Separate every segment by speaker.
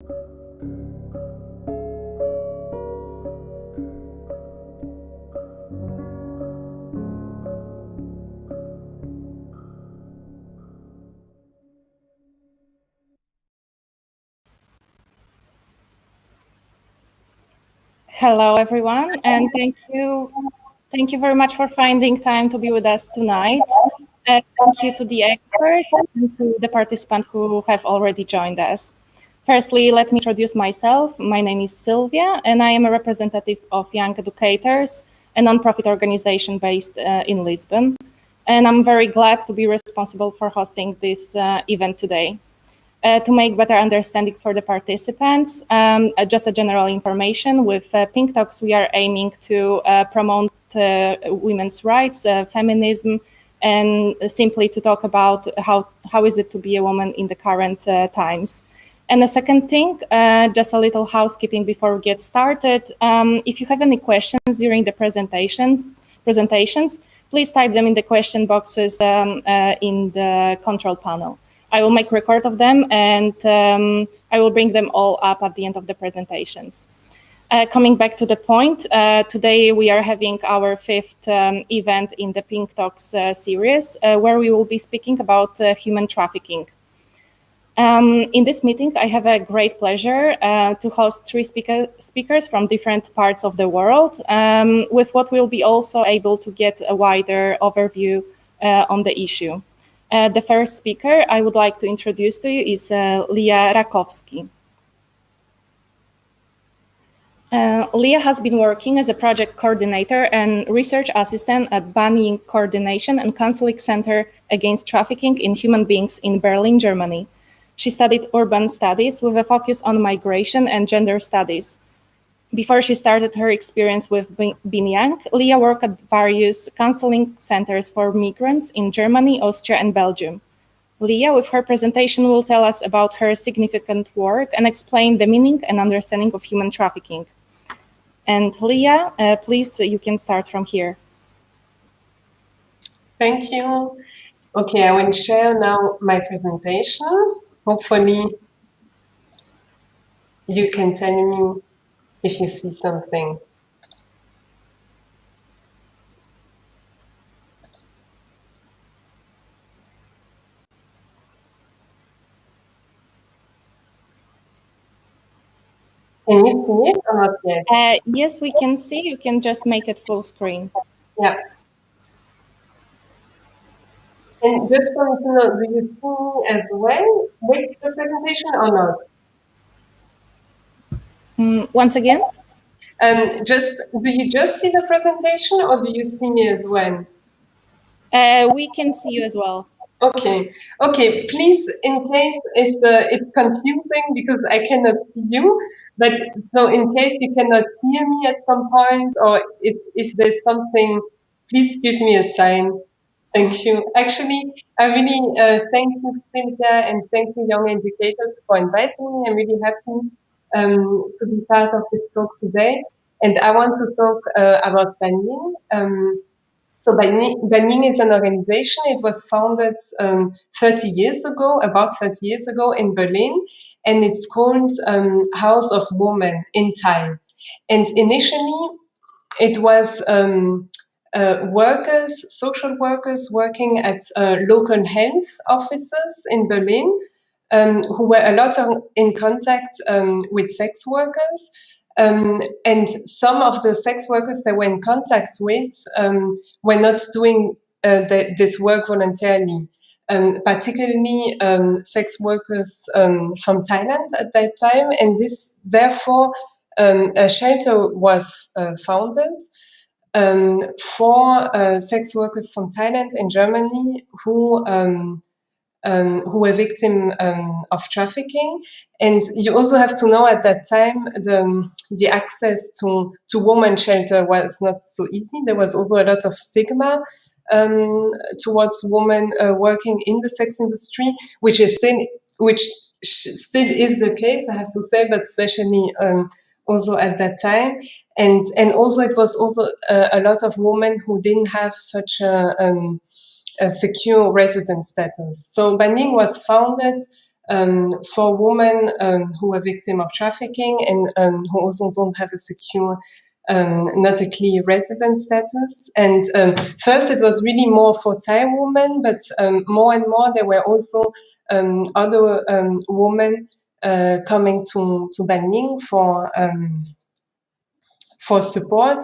Speaker 1: Hello, everyone, and thank you very much for finding time to be with us tonight. Thank you to the experts and to the participants who have already joined us. Firstly, let me introduce myself. My name is Sylvia, and I am a representative of Young Educators, a nonprofit organization based in Lisbon. And I'm very glad to be responsible for hosting this event today. To make better understanding for the participants, just a general information, with Pink Talks we are aiming to promote women's rights, feminism, and simply to talk about how is it to be a woman in the current times. And the second thing, just a little housekeeping before we get started. If you have any questions during the presentations, please type them in the question boxes in the control panel. I will make record of them, and I will bring them all up at the end of the presentations. Coming back to the point, today we are having our fifth event in the Pink Talks series, where we will be speaking about human trafficking. In this meeting, I have a great pleasure to host three speakers from different parts of the world, with what we'll be also able to get a wider overview on the issue. The first speaker I would like to introduce to you is Leah Rakovsky. Leah has been working as a project coordinator and research assistant at Banning Coordination and Counseling Center Against Trafficking in Human Beings in Berlin, Germany. She studied urban studies with a focus on migration and gender studies. Before she started her experience with Binyang, Leah worked at various counseling centers for migrants in Germany, Austria, and Belgium. Leah, with her presentation, will tell us about her significant work and explain the meaning and understanding of human trafficking. And Leah, please, you can start from here.
Speaker 2: Thank you. Okay, I will share now my presentation. Hopefully, you can tell me if you see something. Can you see it or not yet?
Speaker 1: Yes, we can see. You can just make it full screen.
Speaker 2: Yeah. And just for me to know, do you see me as well with the presentation or
Speaker 1: not? Once again?
Speaker 2: Do you just see the presentation or do you see me as well?
Speaker 1: We can see you as well.
Speaker 2: Okay. Okay. Please, in case it's confusing because I cannot see you, but so in case you cannot hear me at some point, or if there's something, please give me a sign. Thank you. Actually, I really thank you, Cynthia, and thank you, Young Educators, for inviting me. I'm really happy to be part of this talk today, and I want to talk about Banning. So Banning is an organization. It was founded 30 years ago, about 30 years ago in Berlin, and it's called House of Women in Thai. And initially, it was social workers working at local health offices in Berlin, who were a lot in contact with sex workers. And some of the sex workers they were in contact with were not doing this work voluntarily, particularly sex workers from Thailand at that time. And this, therefore, a shelter was founded for sex workers from Thailand and Germany who were victim of trafficking. And you also have to know at that time the access to women's shelter was not so easy. There was also a lot of stigma towards women working in the sex industry, which still is the case, I have to say, but especially also at that time. And also it was also a lot of women who didn't have such a secure resident status. So Banning was founded for women who are victim of trafficking and who also don't have a secure, not a clear resident status. And first it was really more for Thai women, but more and more there were also other women coming to Ban Ying for support,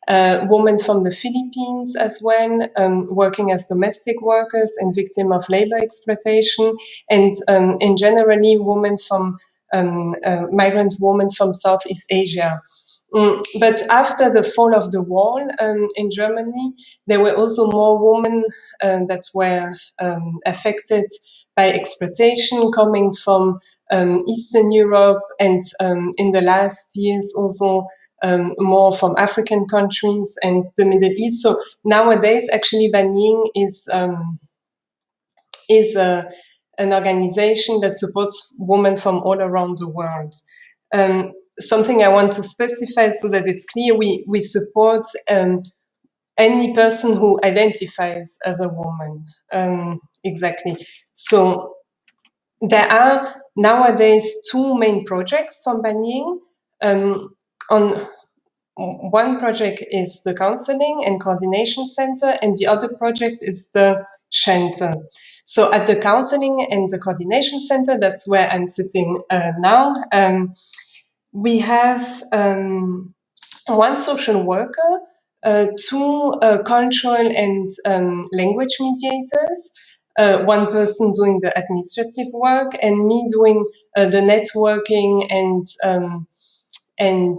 Speaker 2: women from the Philippines as well, working as domestic workers and victim of labor exploitation, and in generally women from migrant women from Southeast Asia. But after the fall of the wall in Germany, there were also more women that were affected by exploitation coming from Eastern Europe, and in the last years also more from African countries and the Middle East. So nowadays, actually, Ban Ying is an organization that supports women from all around the world. Something I want to specify so that it's clear: we support any person who identifies as a woman. Exactly. So there are nowadays two main projects from Ban Ying. On one project is the Counseling and Coordination Center, and the other project is the Shelter. So at the Counseling and the Coordination Center, that's where I'm sitting now, we have one social worker, two cultural and language mediators, one person doing the administrative work, and me doing the networking and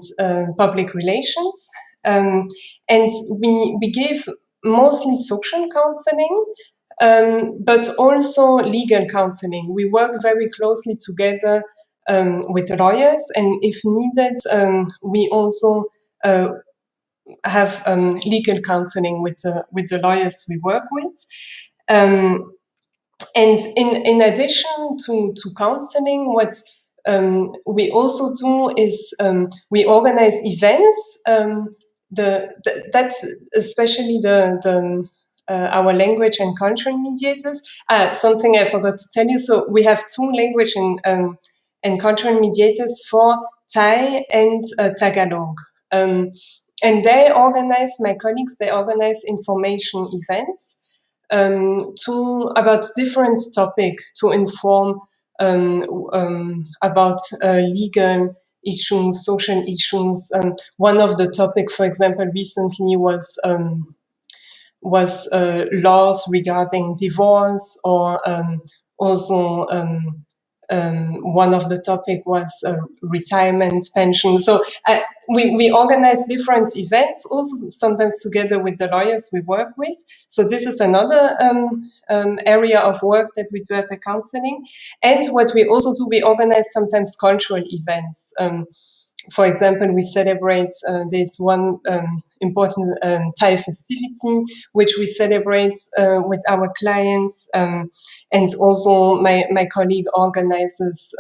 Speaker 2: public relations. And we give mostly social counseling, but also legal counseling. We work very closely together with lawyers, and if needed, we also have legal counseling with the lawyers we work with. And in addition to counseling, what we also do is we organize events. That's especially the our language and cultural mediators. Something I forgot to tell you. So we have two language and cultural mediators for Thai and Tagalog. And my colleagues, they organize information events about different topic to inform about legal issues, social issues. One of the topic, for example, recently was laws regarding divorce, or also one of the topic was retirement pension. So we organize different events, also sometimes together with the lawyers we work with. So this is another area of work that we do at the counseling. And what we also do, we organize sometimes cultural events. For example, we celebrate, there's one important Thai festivity, which we celebrate with our clients. And also my colleague organizes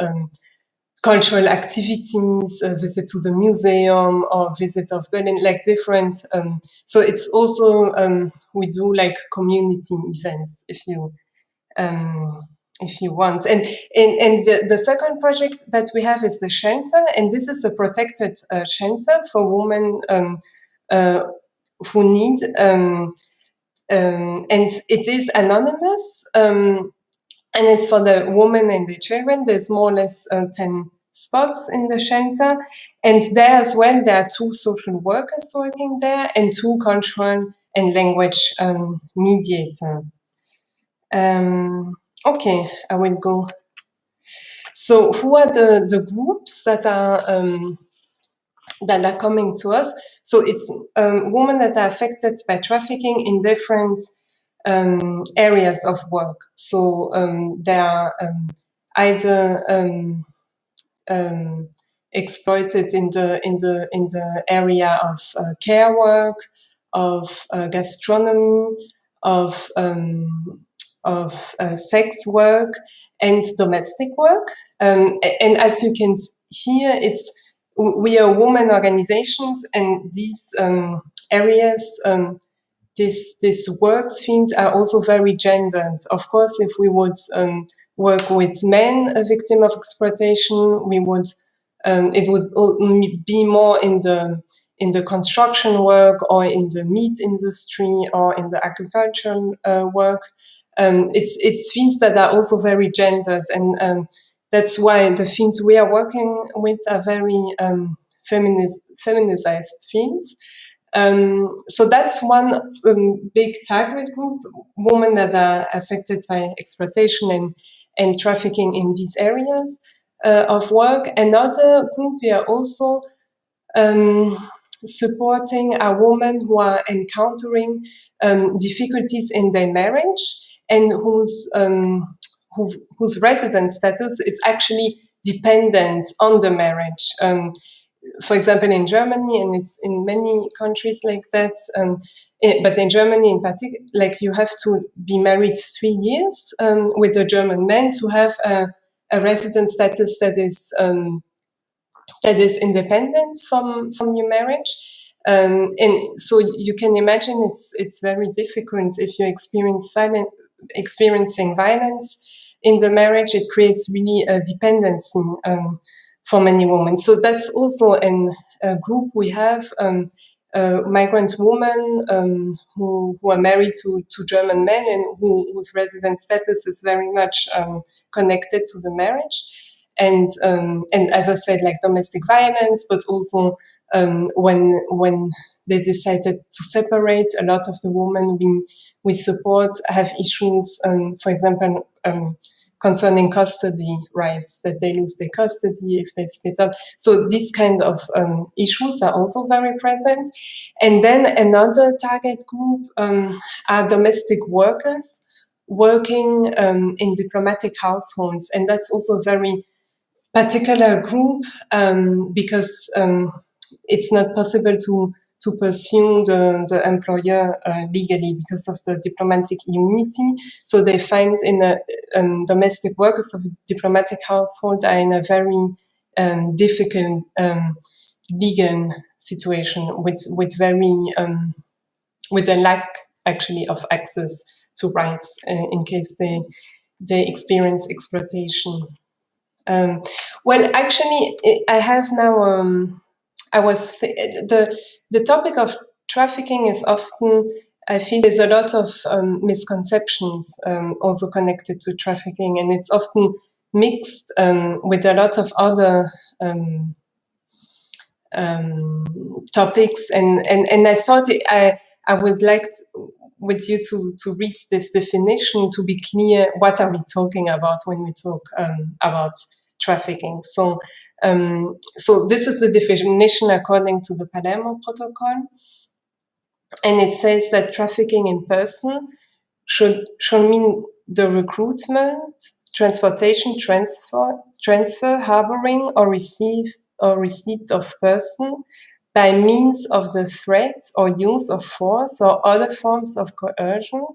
Speaker 2: cultural activities, visit to the museum or visit of Berlin, like different. So it's also, we do like community events, if you want. And the second project that we have is the Shelter, and this is a protected shelter for women who need, and it is anonymous, and it's for the women and the children. There's more or less 10 spots in the shelter, and there as well there are two social workers working there and two cultural and language mediators. Okay, I will go. So who are the groups that are coming to us? So it's women that are affected by trafficking in different areas of work. So they are either exploited in the area of care work, of gastronomy, of sex work and domestic work. And as you can hear, we are women organizations, and these areas, these work fields are also very gendered. Of course, if we would work with men a victim of exploitation. We would it would be more in the construction work or in the meat industry or in the agricultural work. It's themes that are also very gendered, and that's why the themes we are working with are very feminized themes. So that's one big target group, women that are affected by exploitation and trafficking in these areas of work. Another group, we are also supporting are women who are encountering difficulties in their marriage and whose resident status is actually dependent on the marriage. For example, in Germany, and it's in many countries like that, but in Germany in particular, like you have to be married 3 years with a German man to have a resident status that is independent from your marriage. And so you can imagine it's very difficult if you experiencing violence in the marriage. It creates really a dependency for many women. So that's also a group we have. Migrant women who are married to German men and whose resident status is very much connected to the marriage. And as I said, like domestic violence, but also when they decided to separate, a lot of the women we support have issues, for example, concerning custody rights, that they lose their custody if they split up. So these kind of issues are also very present. And then another target group are domestic workers working in diplomatic households, and that's also very particular group because it's not possible to pursue the employer legally because of the diplomatic immunity. So they find in a domestic workers of a diplomatic household are in a very difficult legal situation with very with a lack actually of access to rights in case they experience exploitation. Well, actually, I have now. The topic of trafficking is often. I feel there's a lot of misconceptions also connected to trafficking, and it's often mixed with a lot of other topics. And I thought I would like with you to read this definition to be clear what are we talking about when we talk about trafficking. So this is the definition according to the Palermo Protocol, and it says that trafficking in person should mean the recruitment, transportation, transfer, harboring, or receipt of person by means of the threat or use of force or other forms of coercion,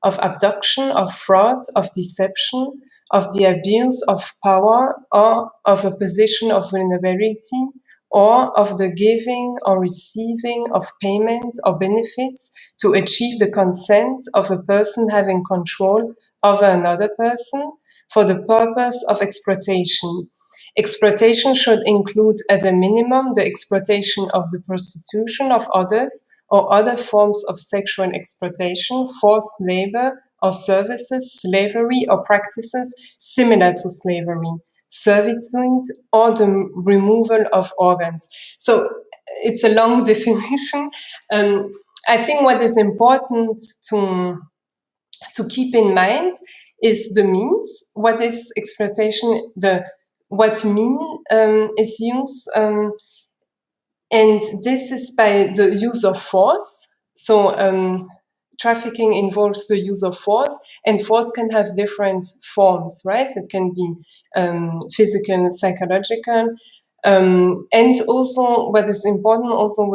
Speaker 2: of abduction, of fraud, of deception, of the abuse of power or of a position of vulnerability, or of the giving or receiving of payment or benefits to achieve the consent of a person having control over another person for the purpose of exploitation. Exploitation should include, at a minimum, the exploitation of the prostitution of others or other forms of sexual exploitation, forced labor or services, slavery or practices similar to slavery, servitude, or the removal of organs. So it's a long definition. I think what is important to keep in mind is the means. What is exploitation? What mean is used, and this is by the use of force. So trafficking involves the use of force, and force can have different forms, right? It can be physical, psychological, and also what is important also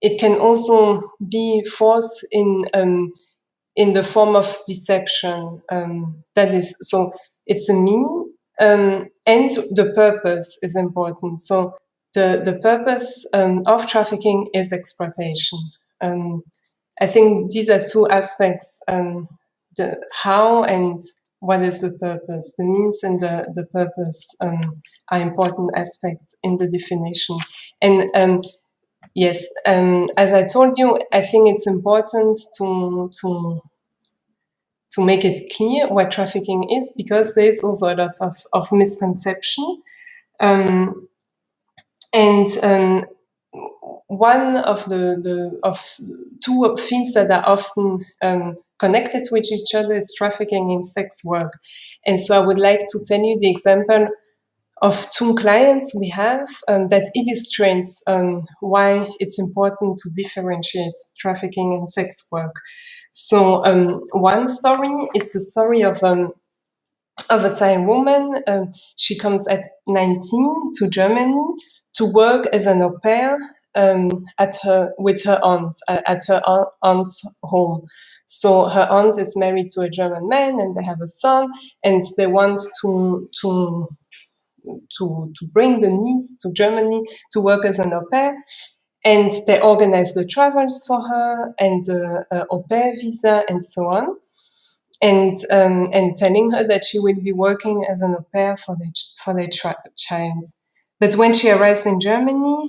Speaker 2: it can also be force in the form of deception. That is, so it's a mean, and the purpose is important. So the purpose of trafficking is exploitation. I think these are two aspects: the how and what is the purpose? The means and the purpose are important aspects in the definition. And yes, as I told you, I think it's important to make it clear what trafficking is, because there's also a lot of misconception. And one of the two things that are often connected with each other is trafficking in sex work. And so I would like to tell you the example of two clients we have that illustrates why it's important to differentiate trafficking and sex work. So one story is the story of a Thai woman. She comes at 19 to Germany to work as an au pair with her aunt at her aunt's home. So her aunt is married to a German man, and they have a son, and they want to bring the niece to Germany to work as an au pair. And they organize the travels for her and the au pair visa and so on. And telling her that she will be working as an au pair for their child. But when she arrives in Germany,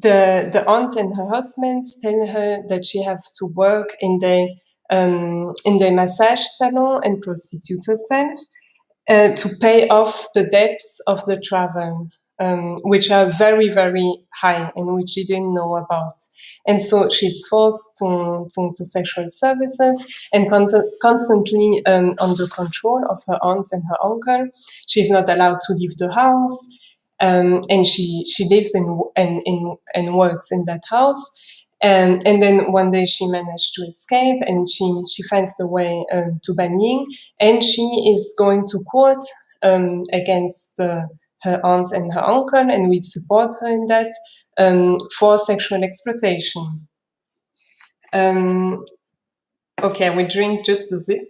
Speaker 2: the aunt and her husband tell her that she have to work in the massage salon and prostitute herself to pay off the debts of the travel, which are very, very high and which she didn't know about. And so she's forced to sexual services and constantly under control of her aunt and her uncle. She's not allowed to leave the house, and she lives and works in that house. And then one day she managed to escape, and she finds the way to Ying, and she is going to court against her aunt and her uncle, and we support her in that for sexual exploitation. Okay, I will drink just a sip.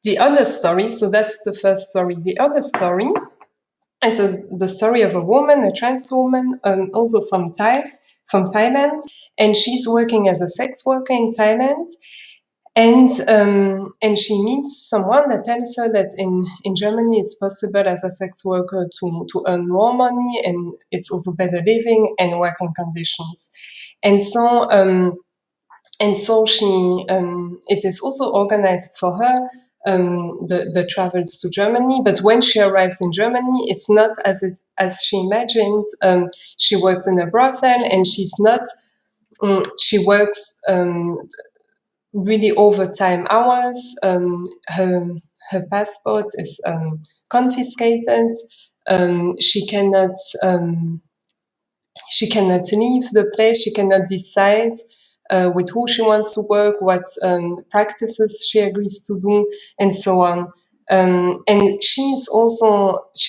Speaker 2: The other story, so that's the first story. The other story is the story of a woman, a trans woman, also from Thailand, and she's working as a sex worker in Thailand. And she meets someone that tells her that in Germany it's possible as a sex worker to earn more money, and it's also better living and working conditions. And so she it is also organized for her the travels to Germany. But when she arrives in Germany, it's not as she imagined. She works in a brothel, and she's not. She works really overtime hours. Her passport is confiscated. She cannot leave the place. She cannot decide with who she wants to work, what practices she agrees to do, and so on. And she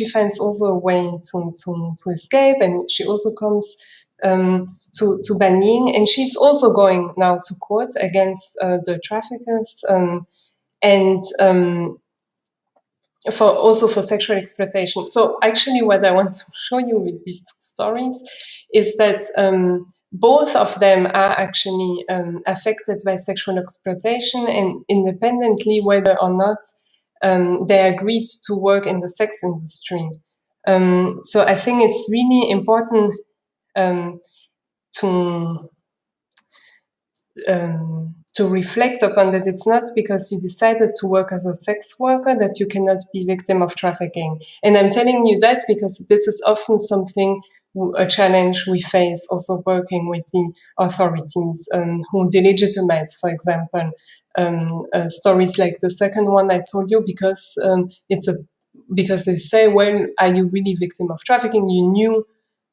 Speaker 2: finds also a way to escape, and she also comes to Ying, and she's also going now to court against the traffickers, and for sexual exploitation. So actually, what I want to show you with these stories is that both of them are actually affected by sexual exploitation, and independently whether or not they agreed to work in the sex industry. So I think it's really important to reflect upon that. It's not because you decided to work as a sex worker that you cannot be victim of trafficking. And I'm telling you that because this is often a challenge we face also working with the authorities who delegitimize, for example, stories like the second one I told you, because because they say, well, are you really victim of trafficking? You knew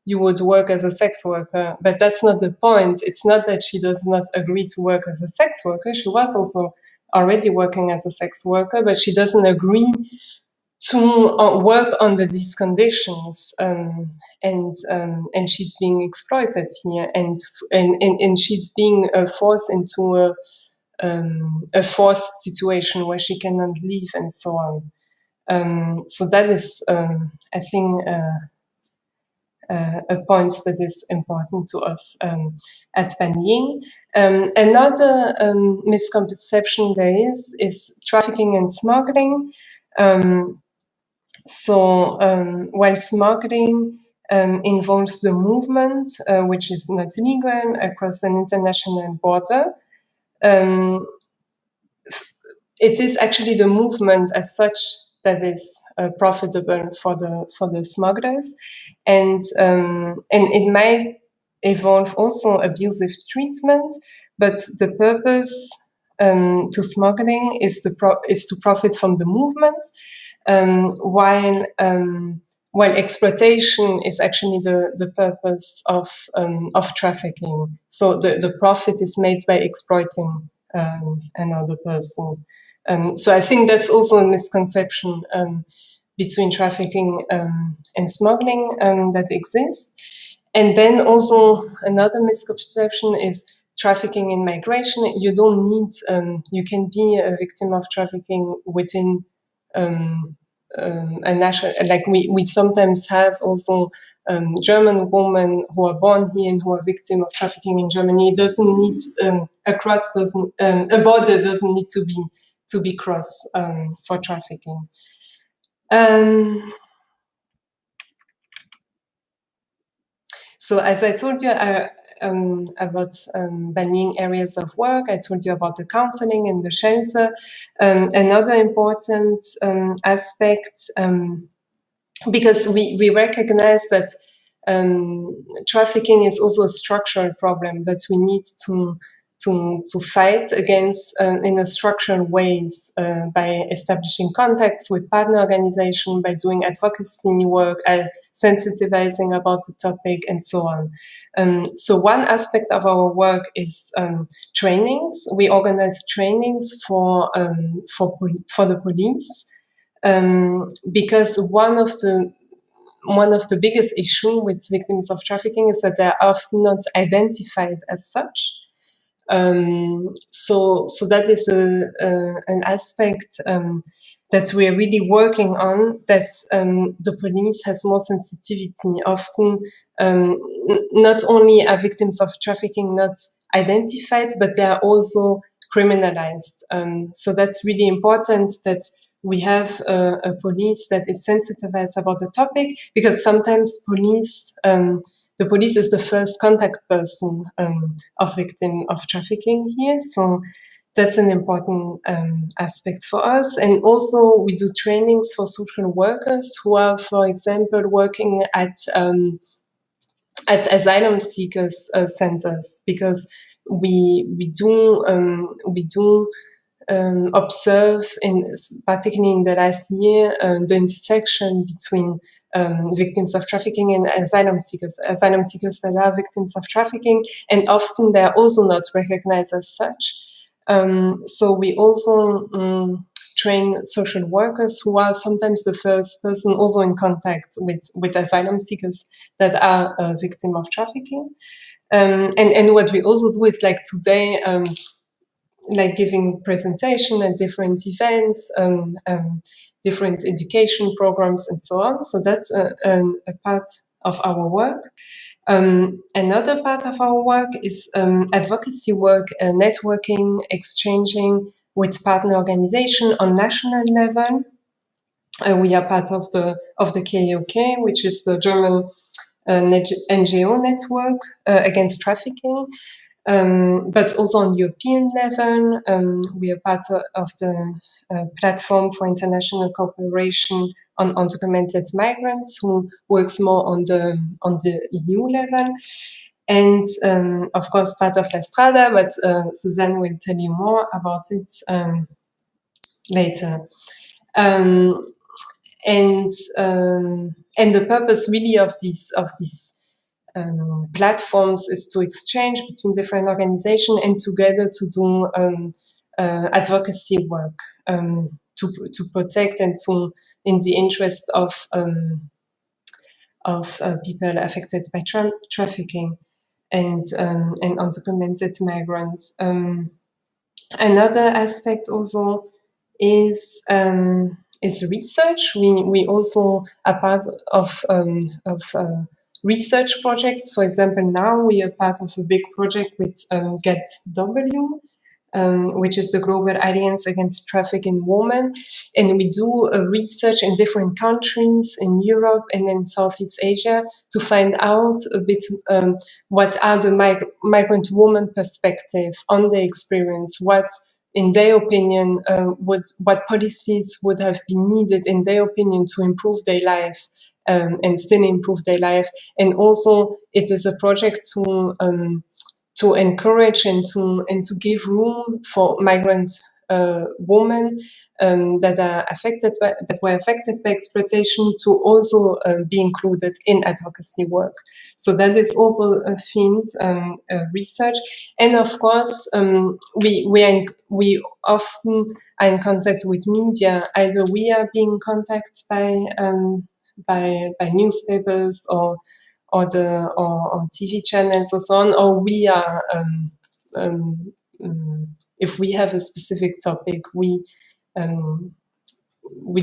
Speaker 2: you would work as a sex worker. But that's not the point. It's not that she does not agree to work as a sex worker. She was also already working as a sex worker, but she doesn't agree to work under these conditions, and she's being exploited here, and she's being forced into a forced situation where she cannot leave, and so on. So that is, I think, a point that is important to us at Ying. Another misconception there is trafficking and smuggling. While smuggling involves the movement, which is not legal, across an international border, it is actually the movement as such that is profitable for the smugglers, and it might involve also abusive treatment, but the purpose to smuggling is to profit from the movement, while exploitation is actually the purpose of trafficking. So the profit is made by exploiting another person. So I think that's also a misconception between trafficking and smuggling that exists. And then also another misconception is trafficking in migration. You don't need, you can be a victim of trafficking within a national, like we sometimes have also German women who are born here and who are victim of trafficking in Germany. It doesn't need a border doesn't need to be crossed for trafficking. So as I told you about banning areas of work, I told you about the counseling and the shelter. Another important aspect, because we recognize that trafficking is also a structural problem that we need to fight against in a structural ways by establishing contacts with partner organizations, by doing advocacy work, sensitizing about the topic, and so on. So one aspect of our work is trainings. We organize trainings for the police. Because one of the biggest issues with victims of trafficking is that they're often not identified as such. So that is an aspect that we're really working on, that the police has more sensitivity. Often, not only are victims of trafficking not identified, but they are also criminalized. So that's really important that we have a police that is sensitized about the topic, because sometimes the police is the first contact person of victim of trafficking here. So that's an important aspect for us. And also we do trainings for social workers who are, for example, working at asylum seekers centers, because we do observe, particularly in the last year, the intersection between victims of trafficking and asylum seekers that are victims of trafficking, and often they are also not recognized as such. So we also train social workers who are sometimes the first person also in contact with asylum seekers that are a victim of trafficking. And what we also do is, like today, like giving presentation at different events, different education programs, and so on. So that's a part of our work. Another part of our work is advocacy work, networking, exchanging with partner organizations on national level. We are part of the KOK, which is the German NGO network against trafficking. But also on European level, we are part of the platform for international cooperation on undocumented migrants, who works more on the EU level, and of course part of La Strada. But Suzanne will tell you more about it later. And the purpose really of these platforms is to exchange between different organizations and together to do advocacy work to protect and to, in the interest of people affected by trafficking and undocumented migrants. Another aspect also is research. We also are part of research projects. For example, now we are part of a big project with GetW, which is the Global Alliance Against Trafficking Women. And we do research in different countries in Europe and in Southeast Asia to find out a bit what are the migrant women perspective on the experience, what in their opinion, what policies would have been needed in their opinion to improve their life and still improve their life. And also it is a project to encourage and to give room for migrant women that were affected by exploitation to also be included in advocacy work. So that is also a field research, and of course we often are in contact with media. Either we are being contacted by newspapers or TV channels or so on, or we are if we have a specific topic, we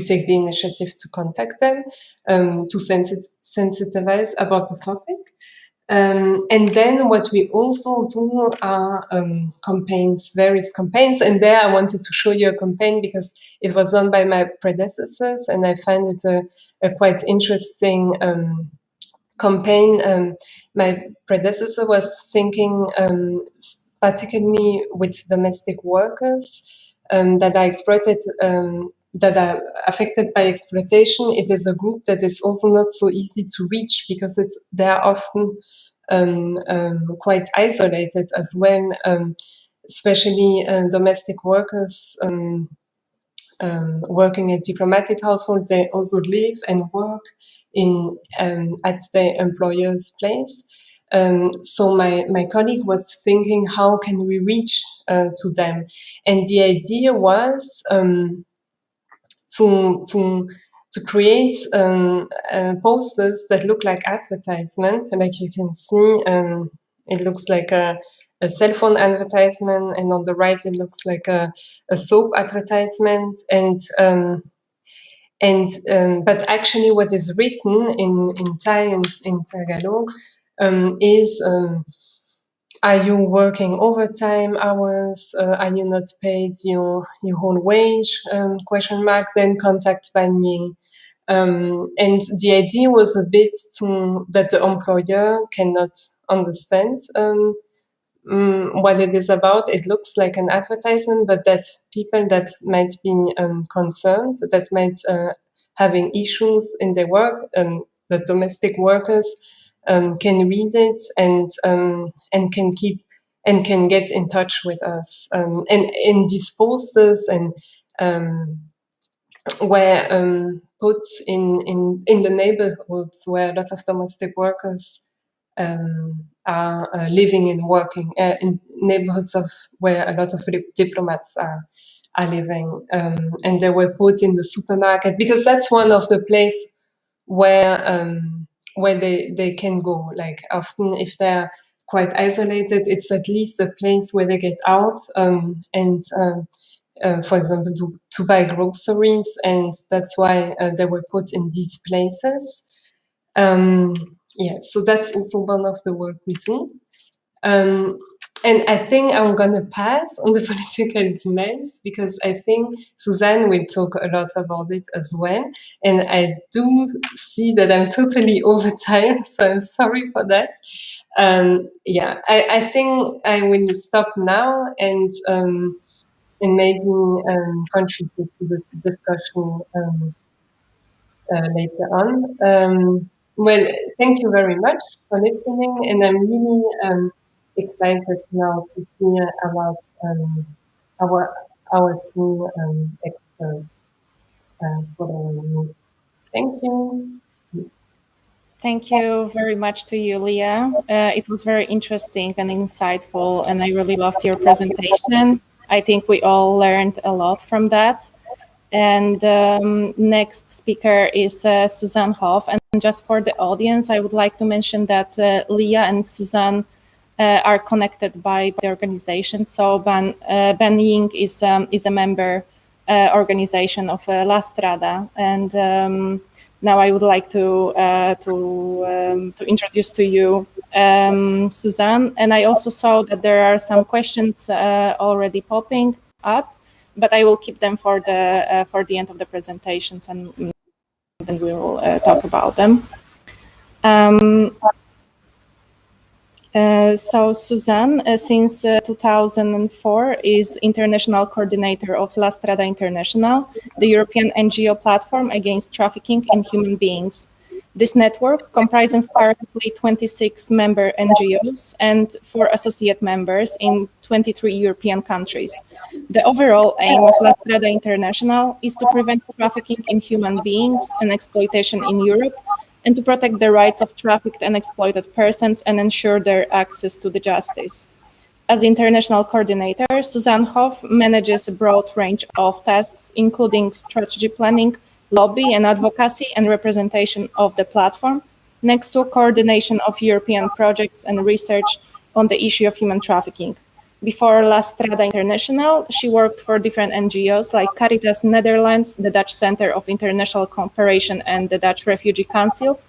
Speaker 2: take the initiative to contact them to sensitize about the topic. And then what we also do are campaigns, various campaigns. And there I wanted to show you a campaign because it was done by my predecessors, and I find it a quite interesting campaign. My predecessor was thinking particularly with domestic workers that are exploited, that are affected by exploitation. It is a group that is also not so easy to reach because they are often quite isolated as well, especially domestic workers working at diplomatic household. They also live and work in at their employer's place. So my colleague was thinking, how can we reach to them? And the idea was to create posters that look like advertisement. And like you can see, it looks like a cell phone advertisement, and on the right it looks like a soap advertisement. But actually, what is written in Thai and in Tagalog is. Are you working overtime hours? Are you not paid your whole wage? Question mark. Then contact Ban Ying. And the idea was a bit that the employer cannot understand what it is about. It looks like an advertisement, but that people that might be concerned, that might having issues in their work, the domestic workers can read it and can keep and can get in touch with us. And in these posters and were put in the neighborhoods where a lot of domestic workers are living and working, in neighborhoods of where a lot of diplomats are living, and they were put in the supermarket because that's one of the places where they can go. Like often, if they're quite isolated, it's at least a place where they get out and. For example, to buy groceries, and that's why they were put in these places. So that's also one of the work we do. And I think I'm gonna pass on the political demands because I think Suzanne will talk a lot about it as well. And I do see that I'm totally over time, so I'm sorry for that. I think I will stop now and maybe contribute to the discussion later on. Well, thank you very much for listening, and I'm really excited now to hear about our two experts following me. Thank you.
Speaker 1: Thank you very much to you, Leah. It was very interesting and insightful, and I really loved your presentation. I think we all learned a lot from that. And next speaker is Suzanne Hoff. And just for the audience, I would like to mention that Leah and Suzanne are connected by the organization. So Ban Ying is a member organization of La Strada, and Now I would like to introduce to you Suzanne, and I also saw that there are some questions already popping up, but I will keep them for the end of the presentations, and then we will talk about them. So Suzanne, since 2004, is international coordinator of La Strada International, the European NGO platform against trafficking in human beings. This network comprises currently 26 member NGOs and 4 associate members in 23 European countries. The overall aim of La Strada International is to prevent trafficking in human beings and exploitation in Europe, and to protect the rights of trafficked and exploited persons and ensure their access to the justice. As international coordinator, Suzanne Hoff manages a broad range of tasks, including strategy planning, lobby and advocacy, and representation of the platform, next to coordination of European projects and research on the issue of human trafficking. Before La Strada International, she worked for different NGOs like Caritas Netherlands, the Dutch Center of International Cooperation, and the Dutch Refugee Council,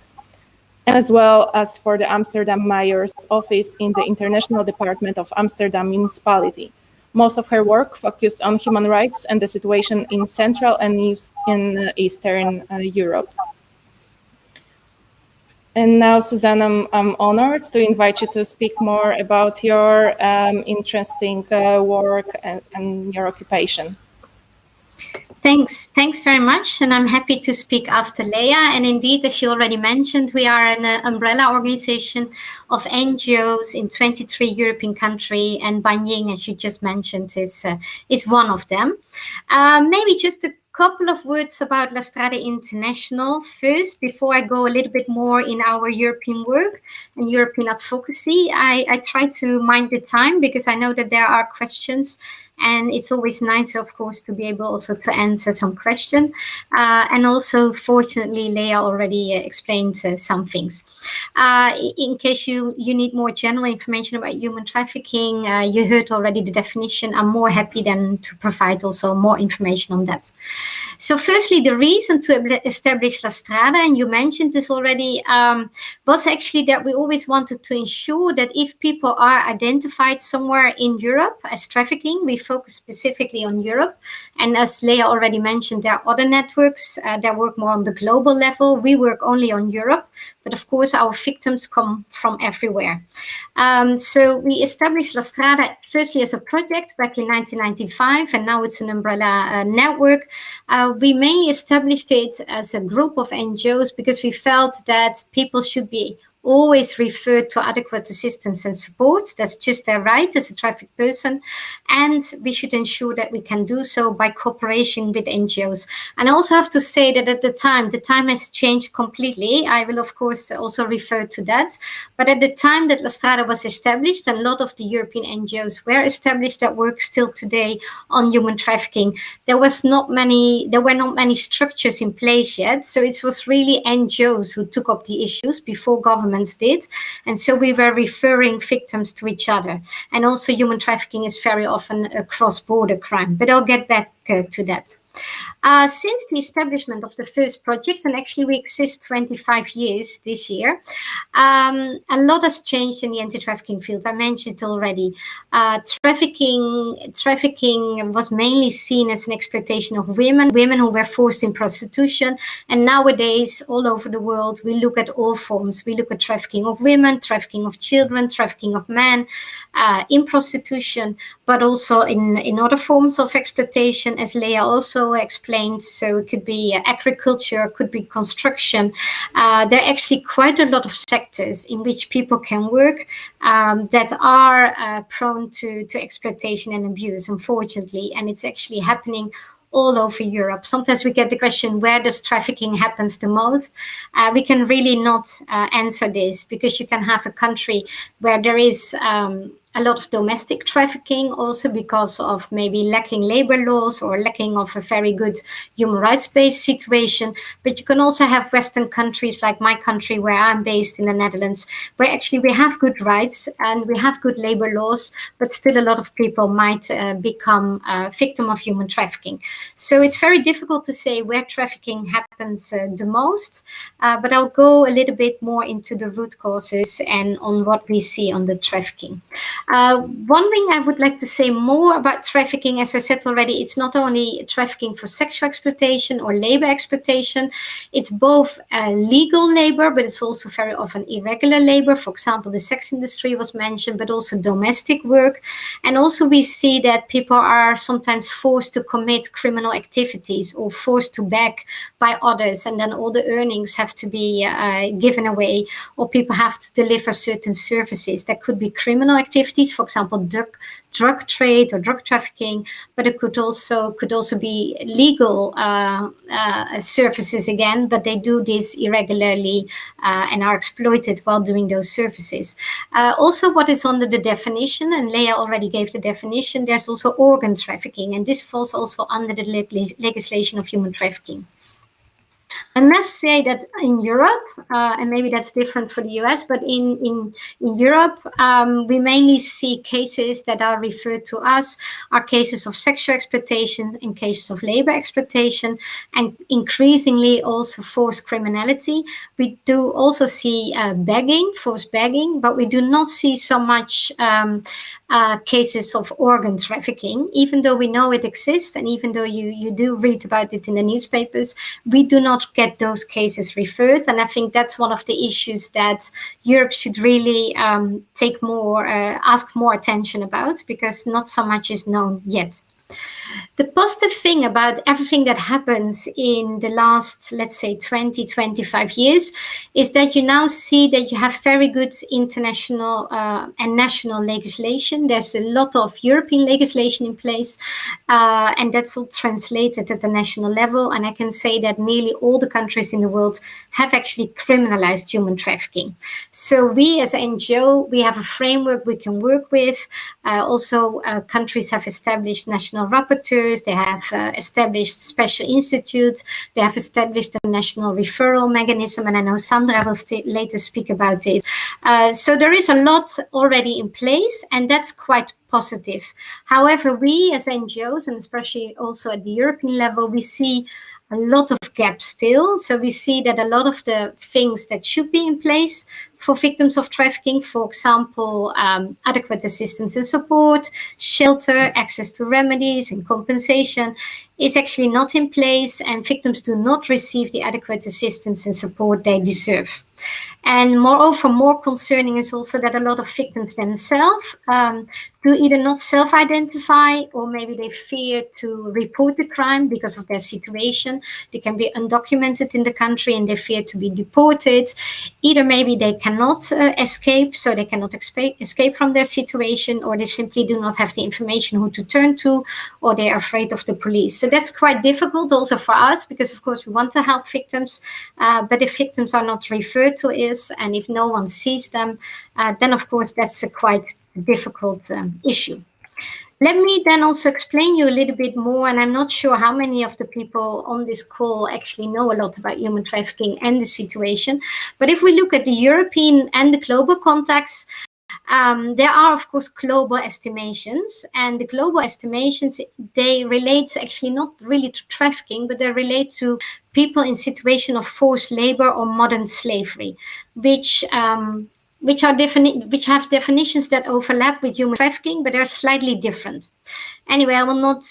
Speaker 1: as well as for the Amsterdam Mayor's Office in the International Department of Amsterdam Municipality. Most of her work focused on human rights and the situation in Central and Eastern Europe. And now, Suzanne, I'm honored to invite you to speak more about your interesting work and your occupation.
Speaker 3: Thanks very much. And I'm happy to speak after Leah. And indeed, as she already mentioned, we are an umbrella organization of NGOs in 23 European countries. And Ying, as she just mentioned, is one of them. Maybe just a couple of words about La Strada International first, before I go a little bit more in our European work and European advocacy. I try to mind the time because I know that there are questions, and it's always nice, of course, to be able also to answer some questions. And also, fortunately, Leah already explained some things. In case you need more general information about human trafficking, you heard already the definition. I'm more happy than to provide also more information on that. So firstly, the reason to establish La Strada, and you mentioned this already, was actually that we always wanted to ensure that if people are identified somewhere in Europe as trafficking, we focus specifically on Europe. And as Leah already mentioned, there are other networks that work more on the global level. We work only on Europe, but of course our victims come from everywhere. So we established La Strada firstly as a project back in 1995, and now it's an umbrella network. We mainly established it as a group of NGOs because we felt that people should be always referred to adequate assistance and support. That's just their right as a trafficked person. And we should ensure that we can do so by cooperation with NGOs. And I also have to say that at the time has changed completely. I will, of course, also refer to that. But at the time that La Strada was established, and a lot of the European NGOs were established that work still today on human trafficking, there were not many structures in place yet. So it was really NGOs who took up the issues before governments did. And so we were referring victims to each other. And also human trafficking is very often a cross-border crime. But I'll get back to that. Since the establishment of the first project, and actually we exist 25 years this year, a lot has changed in the anti-trafficking field. I mentioned it already. Trafficking was mainly seen as an exploitation of women who were forced in prostitution. And nowadays, all over the world, we look at all forms. We look at trafficking of women, trafficking of children, trafficking of men, in prostitution, but also in other forms of exploitation, as Leah also explained. So it could be agriculture, could be construction. There are actually quite a lot of sectors in which people can work that are prone to exploitation and abuse, unfortunately. And it's actually happening all over Europe. Sometimes we get the question, where does trafficking happens the most? We can really not answer this, because you can have a country where there is a lot of domestic trafficking, also because of maybe lacking labor laws or lacking of a very good human rights-based situation. But you can also have Western countries like my country, where I'm based in the Netherlands, where actually we have good rights and we have good labor laws, but still a lot of people might become a victim of human trafficking. So it's very difficult to say where trafficking happens the most, but I'll go a little bit more into the root causes and on what we see on the trafficking. One thing I would like to say more about trafficking, as I said already, it's not only trafficking for sexual exploitation or labor exploitation. It's both legal labor, but it's also very often irregular labor. For example, the sex industry was mentioned, but also domestic work. And also we see that people are sometimes forced to commit criminal activities or forced to beg by others, and then all the earnings have to be given away, or people have to deliver certain services. That could be criminal activities, for example, drug trade or drug trafficking, but it could also be legal services again, but they do this irregularly and are exploited while doing those services. Also, what is under the definition, and Leah already gave the definition, there's also organ trafficking, and this falls also under the legislation of human trafficking. I must say that in Europe, and maybe that's different for the US, but in Europe, we mainly see cases that are referred to us are cases of sexual exploitation and cases of labor exploitation, and increasingly also forced criminality. We do also see forced begging, but we do not see so much cases of organ trafficking, even though we know it exists, and even though you do read about it in the newspapers, we do not get those cases referred. And I think that's one of the issues that Europe should really ask more attention about, because not so much is known yet. The positive thing about everything that happens in the last, let's say, 20, 25 years is that you now see that you have very good international and national legislation. There's a lot of European legislation in place, and that's all translated at the national level. And I can say that nearly all the countries in the world have actually criminalized human trafficking. So we as an NGO, we have a framework we can work with. Also, countries have established national rapporteurs, they have established special institutes, they have established a national referral mechanism, and I know Sandra will later speak about it. So there is a lot already in place, and that's quite positive. However, we as NGOs, and especially also at the European level, we see a lot of gaps still. So we see that a lot of the things that should be in place for victims of trafficking, for example, adequate assistance and support, shelter, access to remedies and compensation, is actually not in place, and victims do not receive the adequate assistance and support they deserve. And moreover, more concerning is also that a lot of victims themselves do either not self-identify, or maybe they fear to report the crime because of their situation. They can be undocumented in the country and they fear to be deported. Either maybe they cannot escape, so they cannot escape from their situation, or they simply do not have the information who to turn to, or they are afraid of the police. So that's quite difficult also for us, because of course we want to help victims, but if victims are not referred to us, and if no one sees them, then of course that's a quite difficult issue. Let me then also explain you a little bit more, and I'm not sure how many of the people on this call actually know a lot about human trafficking and the situation, but if we look at the European and the global context, there are, of course, global estimations, and the global estimations, they relate actually not really to trafficking, but they relate to people in situation of forced labor or modern slavery, which have definitions that overlap with human trafficking, but they're slightly different. Anyway, I will not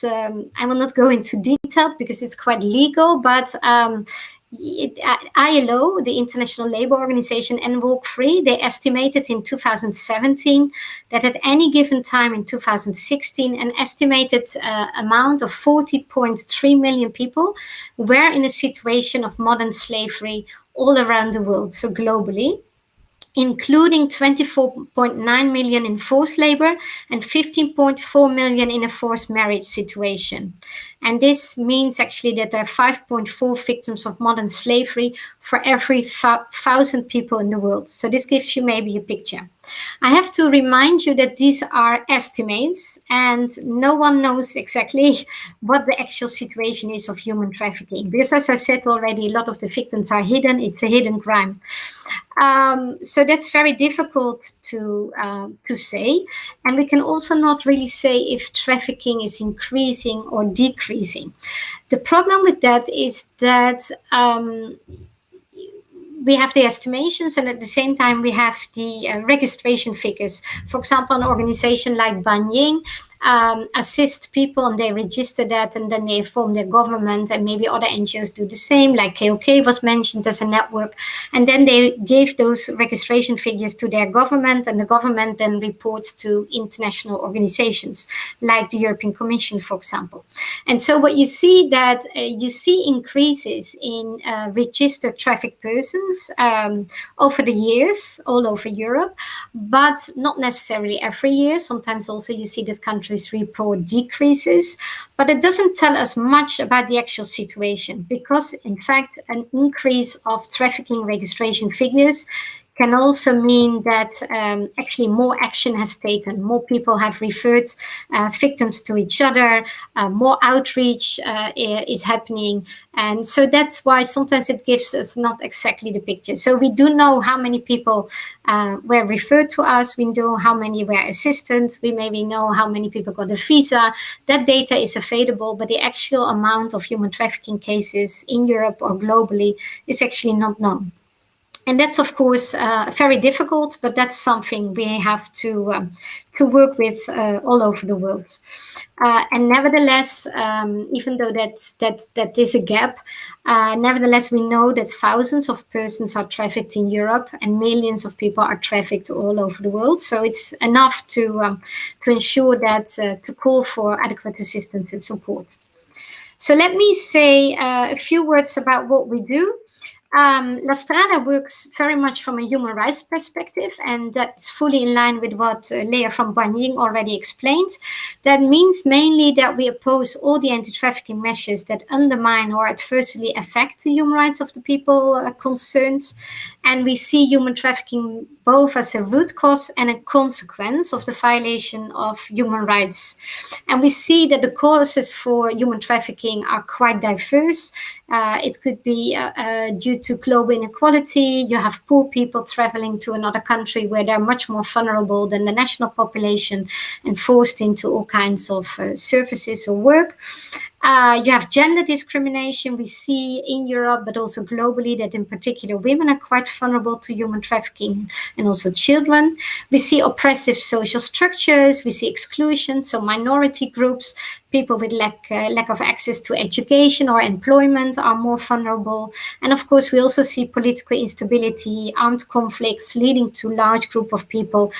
Speaker 3: go into detail because it's quite legal, but ILO, the International Labour Organization, and Walk Free, they estimated in 2017 that at any given time in 2016, an estimated amount of 40.3 million people were in a situation of modern slavery all around the world, so globally, including 24.9 million in forced labor and 15.4 million in a forced marriage situation. And this means actually that there are 5.4 victims of modern slavery for every 1,000 people in the world. So this gives you maybe a picture. I have to remind you that these are estimates and no one knows exactly what the actual situation is of human trafficking. Because as I said already, a lot of the victims are hidden. It's a hidden crime. So that's very difficult to say. And we can also not really say if trafficking is increasing or decreasing. The problem with that is that we have the estimations and at the same time we have the registration figures. For example, an organization like Ying assist people and they register that and then they inform their government, and maybe other NGOs do the same, like KOK was mentioned as a network, and then they gave those registration figures to their government, and the government then reports to international organizations like the European Commission, for example. And so what you see that you see increases in registered trafficked persons over the years all over Europe, but not necessarily every year. Sometimes also you see that countries report decreases, but it doesn't tell us much about the actual situation, because in fact an increase of trafficking registration figures can also mean that actually more action has taken, more people have referred victims to each other, more outreach is happening. And so that's why sometimes it gives us not exactly the picture. So we do know how many people were referred to us, we know how many were assisted, we maybe know how many people got a visa. That data is available, but the actual amount of human trafficking cases in Europe or globally is actually not known. And that's, of course, very difficult, but that's something we have to work with all over the world. And nevertheless, even though that is a gap, nevertheless, we know that thousands of persons are trafficked in Europe and millions of people are trafficked all over the world. So it's enough to ensure that, to call for adequate assistance and support. So let me say a few words about what we do. La Strada works very much from a human rights perspective, and that's fully in line with what Leah from Ying already explained. That means mainly that we oppose all the anti-trafficking measures that undermine or adversely affect the human rights of the people concerned. And we see human trafficking both as a root cause and a consequence of the violation of human rights. And we see that the causes for human trafficking are quite diverse. It could be due to global inequality. You have poor people traveling to another country where they're much more vulnerable than the national population and forced into all kinds of services or work. You have gender discrimination. We see in Europe, but also globally, that in particular women are quite vulnerable to human trafficking, and also children. We see oppressive social structures. We see exclusion, so minority groups, people with lack of access to education or employment are more vulnerable. And of course, we also see political instability, armed conflicts leading to large group of people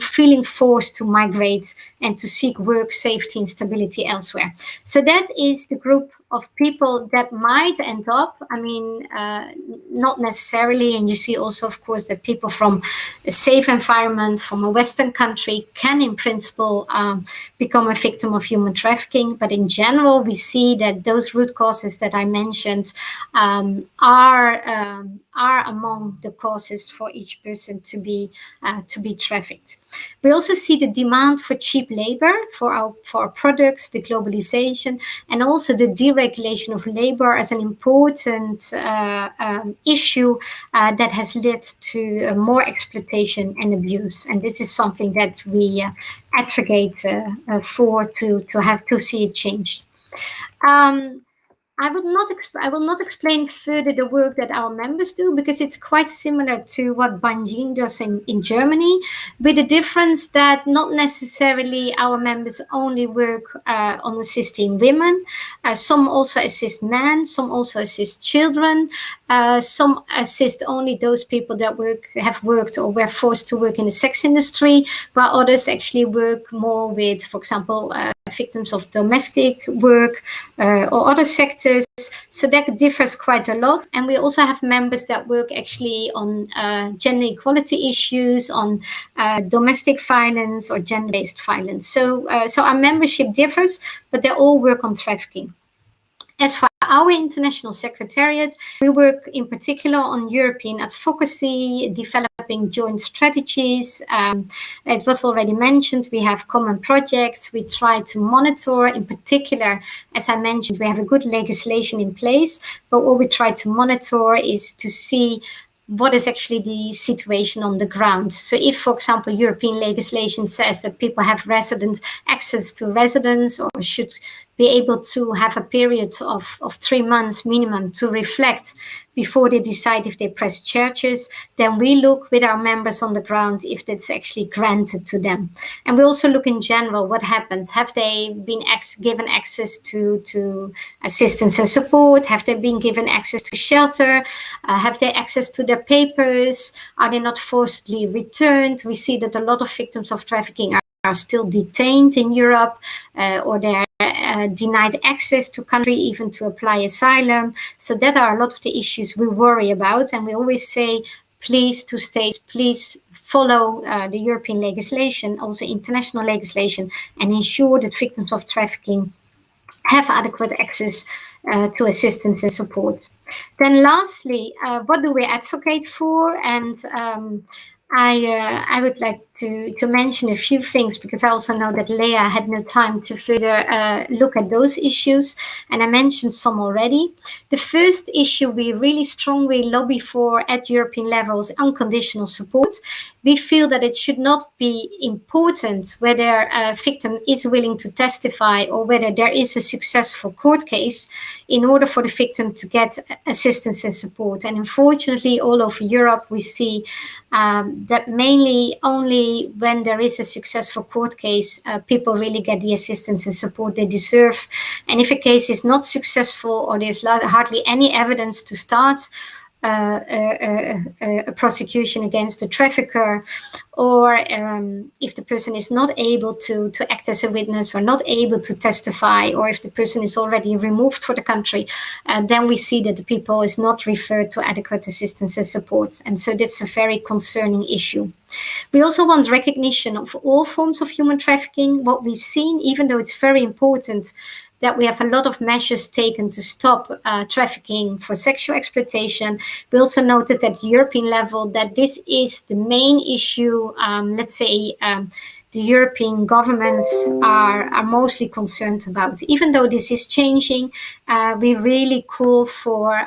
Speaker 3: feeling forced to migrate and to seek work, safety, and stability elsewhere. So that is the group of people that might end up, not necessarily, and you see also, of course, that people from a safe environment, from a Western country, can in principle become a victim of human trafficking. But in general, we see that those root causes that I mentioned are among the causes for each person to be trafficked. We also see the demand for cheap labor for our products, the globalization, and also the deregulation of labor as an important issue that has led to more exploitation and abuse. And this is something that we advocate for to have to see it changed. I will not explain further the work that our members do, because it's quite similar to what Ying does in Germany, with the difference that not necessarily our members only work on assisting women. Some also assist men, some also assist children, some assist only those people that have worked or were forced to work in the sex industry, while others actually work more with, for example, victims of domestic work or other sectors. So that differs quite a lot. And we also have members that work actually on gender equality issues, on domestic violence or gender-based violence. So our membership differs, but they all work on trafficking. As for our international secretariat, we work in particular on European advocacy, development developing joint strategies. It was already mentioned, we have common projects. We try to monitor, in particular, as I mentioned, we have a good legislation in place, but what we try to monitor is to see what is actually the situation on the ground. So if, for example, European legislation says that people have access to residence or should be able to have a period of 3 months minimum to reflect before they decide if they press charges, then we look with our members on the ground if that's actually granted to them. And we also look in general what happens. Have they been given access to assistance and support? Have they been given access to shelter? Have they access to their papers? Are they not forcibly returned? We see that a lot of victims of trafficking are still detained in Europe, or they're denied access to country, even to apply asylum. So that are a lot of the issues we worry about. And we always say, please, to states, please follow the European legislation, also international legislation, and ensure that victims of trafficking have adequate access to assistance and support. Then lastly, what do we advocate for? And I would like to mention a few things, because I also know that Leah had no time to further look at those issues, and I mentioned some already. The first issue we really strongly lobby for at European level is unconditional support. We feel that it should not be important whether a victim is willing to testify or whether there is a successful court case in order for the victim to get assistance and support. And unfortunately, all over Europe, we see that mainly only when there is a successful court case, people really get the assistance and support they deserve. And if a case is not successful or there's hardly any evidence to start a prosecution against the trafficker, or if the person is not able to act as a witness or not able to testify, or if the person is already removed for the country, then we see that the people is not referred to adequate assistance and support. And so that's a very concerning issue. We also want recognition of all forms of human trafficking. What we've seen, even though it's very important that we have a lot of measures taken to stop trafficking for sexual exploitation, we also noted at the European level that this is the main issue. The European governments are mostly concerned about. Even though this is changing, we really call for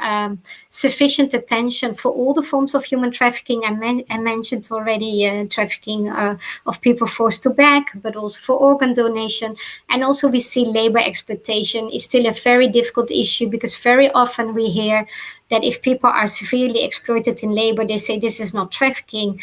Speaker 3: sufficient attention for all the forms of human trafficking. I mentioned already trafficking of people forced to beg, but also for organ donation. And also we see labor exploitation is still a very difficult issue, because very often we hear that if people are severely exploited in labor, they say this is not trafficking,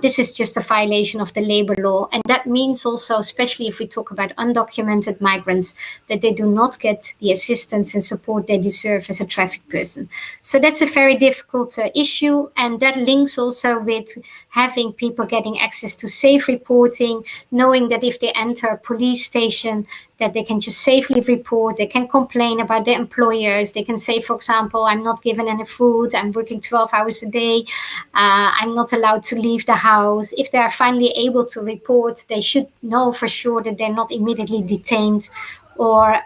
Speaker 3: this is just a violation of the labor law. And that means also, especially if we talk about undocumented migrants, that they do not get the assistance and support they deserve as a trafficked person. So that's a very difficult issue. And that links also with having people getting access to safe reporting, knowing that if they enter a police station, that they can just safely report, they can complain about their employers, they can say, for example, I'm not given any food, I'm working 12 hours a day, I'm not allowed to leave the house. If they are finally able to report, they should know for sure that they're not immediately detained or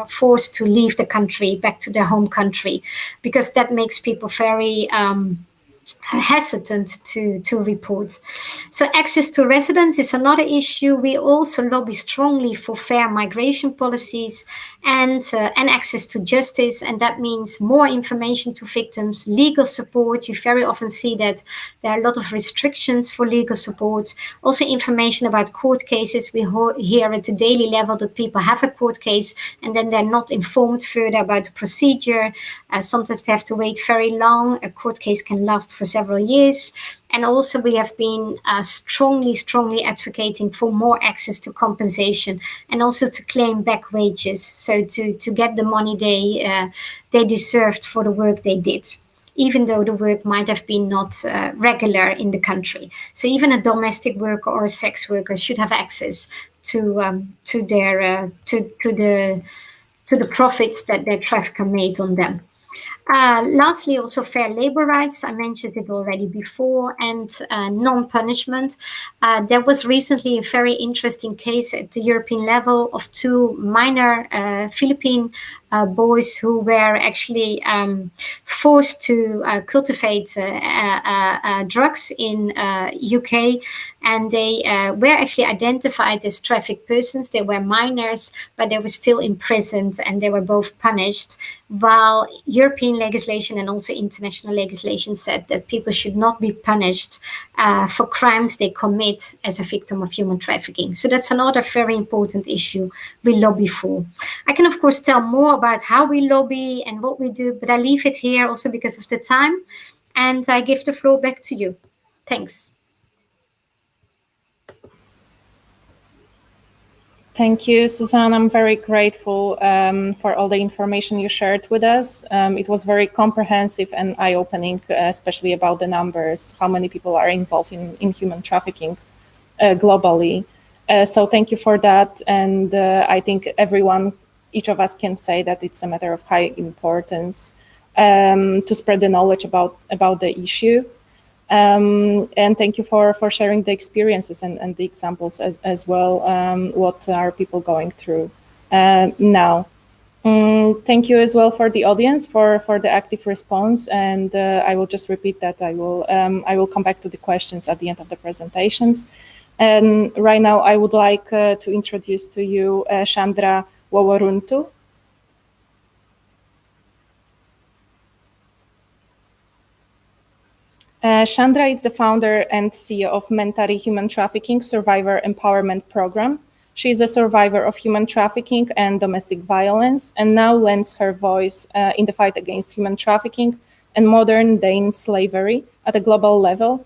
Speaker 3: forced to leave the country, back to their home country, because that makes people very hesitant to report. So access to residence is another issue. We also lobby strongly for fair migration policies and access to justice, and that means more information to victims, legal support. You very often see that there are a lot of restrictions for legal support. Also information about court cases. We hear at the daily level that people have a court case and then they're not informed further about the procedure. Sometimes they have to wait very long. A court case can last for several years. And also we have been strongly advocating for more access to compensation and also to claim back wages, so to get the money they deserved for the work they did, even though the work might have been not regular in the country. So even a domestic worker or a sex worker should have access to the profits that their trafficker made on them. Lastly, also fair labor rights. I mentioned it already before, and non-punishment. There was recently a very interesting case at the European level of two minor Philippine boys who were actually forced to cultivate drugs in UK, and they were actually identified as trafficked persons. They were minors, but they were still imprisoned, and they were both punished, while European legislation and also international legislation said that people should not be punished for crimes they commit as a victim of human trafficking. So that's another very important issue we lobby for. I can, of course, tell more about how we lobby and what we do, but I leave it here also because of the time, and I give the floor back to you. Thanks.
Speaker 1: Thank you, Suzanne. I'm very grateful for all the information you shared with us. It was very comprehensive and eye-opening, especially about the numbers, how many people are involved in human trafficking globally. So thank you for that. And I think each of us can say that it's a matter of high importance to spread the knowledge about the issue. And thank you for sharing the experiences and the examples as well, what are people going through now. Thank you as well for the audience for the active response, and I will just repeat that I will come back to the questions at the end of the presentations. And right now I would like to introduce to you Shandra Woworuntu. Shandra is the founder and CEO of Mentari Human Trafficking Survivor Empowerment Program. She is a survivor of human trafficking and domestic violence, and now lends her voice in the fight against human trafficking and modern-day slavery at a global level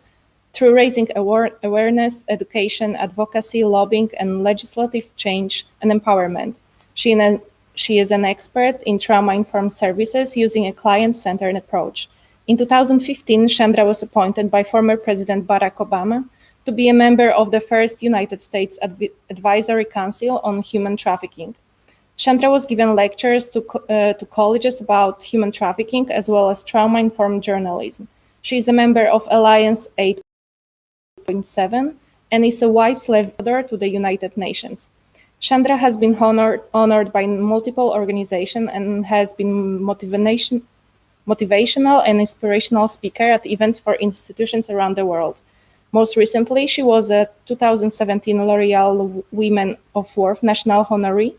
Speaker 1: through raising awareness, education, advocacy, lobbying, and legislative change and empowerment. She is an expert in trauma-informed services using a client-centered approach. In 2015, Shandra was appointed by former President Barack Obama to be a member of the first United States Advisory Council on Human Trafficking. Shandra was given lectures to colleges about human trafficking as well as trauma-informed journalism. She is a member of Alliance 8.7 and is a Vice Leader to the United Nations. Shandra has been honored by multiple organizations and has been motivational and inspirational speaker at events for institutions around the world. Most recently, she was a 2017 L'Oreal Women of Worth National Honoree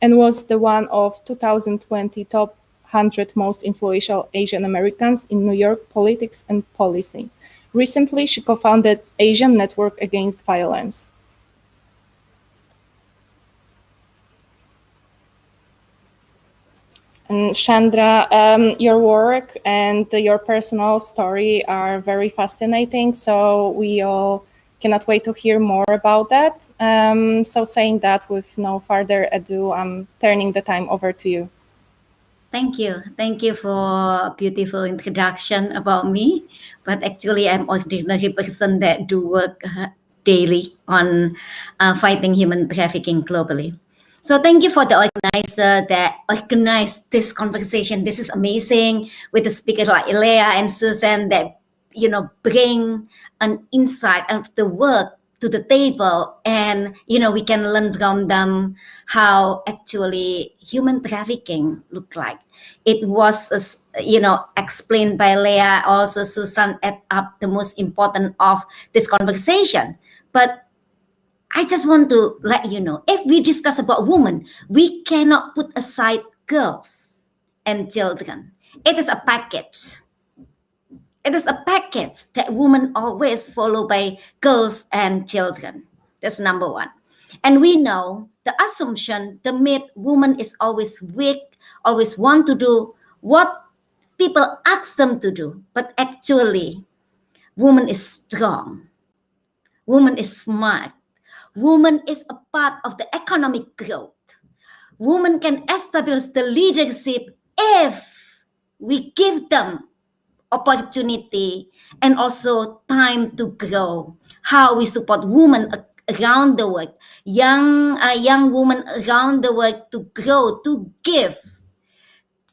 Speaker 1: and was the one of 2020 top 100 most influential Asian Americans in New York politics and policy. Recently, she co-founded Asian Network Against Violence. And Shandra, your work and your personal story are very fascinating, so we all cannot wait to hear more about that. So saying that, with no further ado, I'm turning the time over to you.
Speaker 4: Thank you. Thank you for a beautiful introduction about me. But actually, I'm ordinary person that do work daily on fighting human trafficking globally. So thank you for the organizer that organized this conversation. This is amazing with the speaker like Leah and Suzanne that bring an insight of the work to the table, and we can learn from them how actually human trafficking look like. It was explained by Leah, also Suzanne add up the most important of this conversation. But I just want to let you know, if we discuss about women, we cannot put aside girls and children. It is a package. It is a package that women always follow by girls and children. That's number one. And we know the assumption, the myth, woman is always weak, always want to do what people ask them to do. But actually, woman is strong. Woman is smart. Woman is a part of the economic growth. Women can establish the leadership if we give them opportunity and also time to grow. How we support women around the world, young women around the world to grow, to give,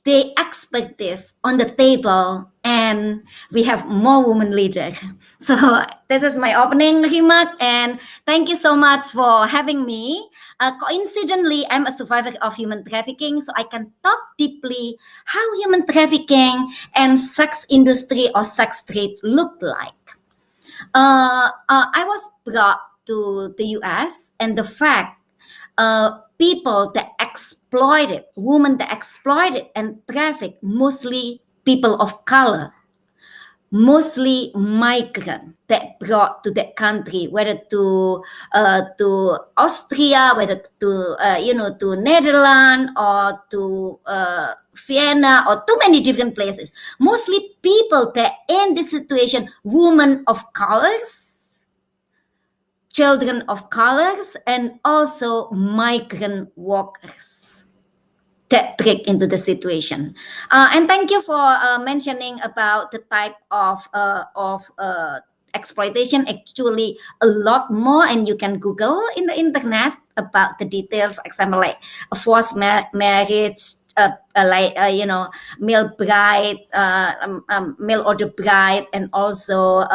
Speaker 4: they expect this on the table, and we have more women leaders. So this is my opening remark, and thank you so much for having me. Coincidentally, I'm a survivor of human trafficking, so I can talk deeply how human trafficking and sex industry or sex trade look like. I was brought to the US, and the fact people that exploited, women that exploited and trafficked, mostly people of color, mostly migrant that brought to that country, whether to Austria, whether to to Netherlands or to Vienna or too many different places. Mostly people that in this situation, women of colors, children of colors, and also migrant workers that trick into the situation. And thank you for mentioning about the type of exploitation. Actually, a lot more, and you can Google in the internet about the details. Example like a forced marriage, male bride, mail order bride, and also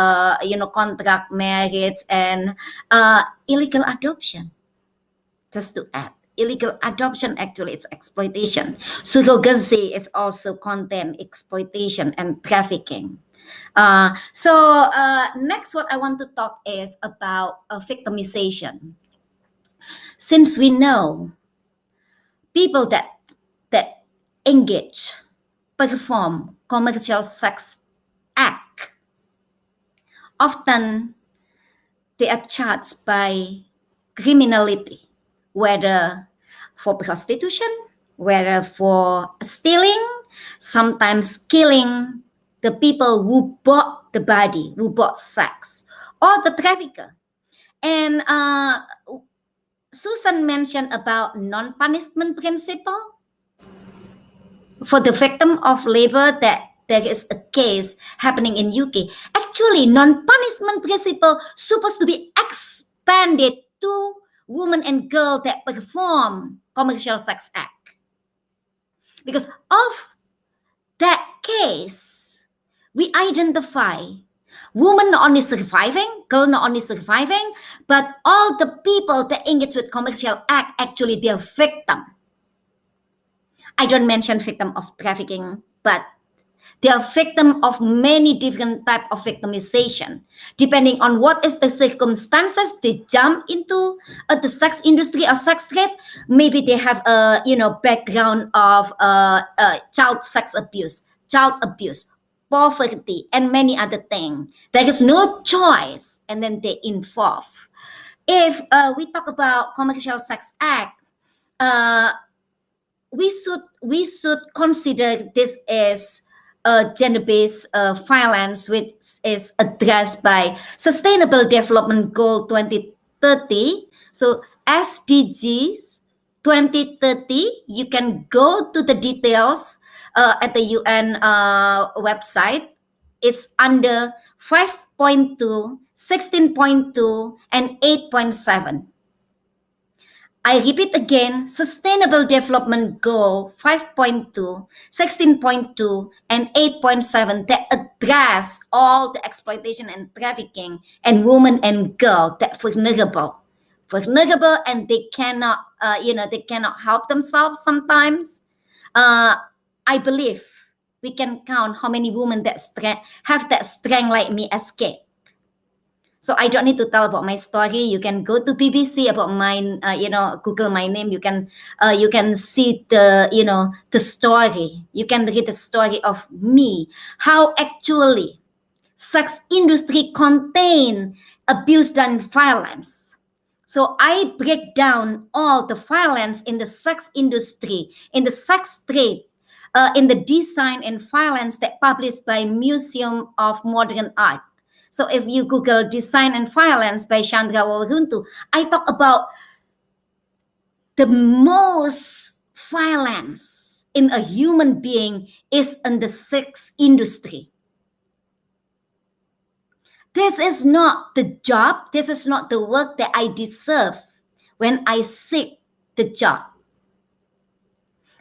Speaker 4: contract marriage and illegal adoption. Just to add, illegal adoption actually it's exploitation. Surrogacy is also content exploitation and trafficking. Next, what I want to talk is about victimization. Since we know people that engage, perform commercial sex act, often they are charged by criminality, whether for prostitution, whether for stealing, sometimes killing the people who bought the body, who bought sex, or the trafficker. And Susan mentioned about non-punishment principle. For the victim of labor, that there is a case happening in UK. Actually, non-punishment principle supposed to be expanded to women and girls that perform commercial sex act. Because of that case, we identify women not only surviving, girl not only surviving, but all the people that engage with commercial act, actually they're victim. I don't mention victim of trafficking, but they are victim of many different type of victimization. Depending on what is the circumstances, they jump into the sex industry or sex trade. Maybe they have a background of child sex abuse, child abuse, poverty, and many other things. There is no choice, and then they involve. If we talk about commercial sex act, we should consider this as gender-based violence, which is addressed by Sustainable Development Goal 2030. So SDGs 2030, you can go to the details at the UN website. It's under 5.2, 16.2, and 8.7. I repeat again, Sustainable Development Goal 5.2, 16.2, and 8.7 that address all the exploitation and trafficking and women and girls that vulnerable, and they cannot, they cannot help themselves sometimes. I believe we can count how many women that have that strength like me escape. So I don't need to tell about my story. You can go to BBC about mine. Google my name. You can see the the story. You can read the story of me. How actually sex industry contain abuse and violence. So I break down all the violence in the sex industry, in the sex trade, in the design and violence that published by Museum of Modern Art. So if you Google Design and Violence by Shandra Woworuntu, I talk about the most violence in a human being is in the sex industry. This is not the job, this is not the work that I deserve when I seek the job.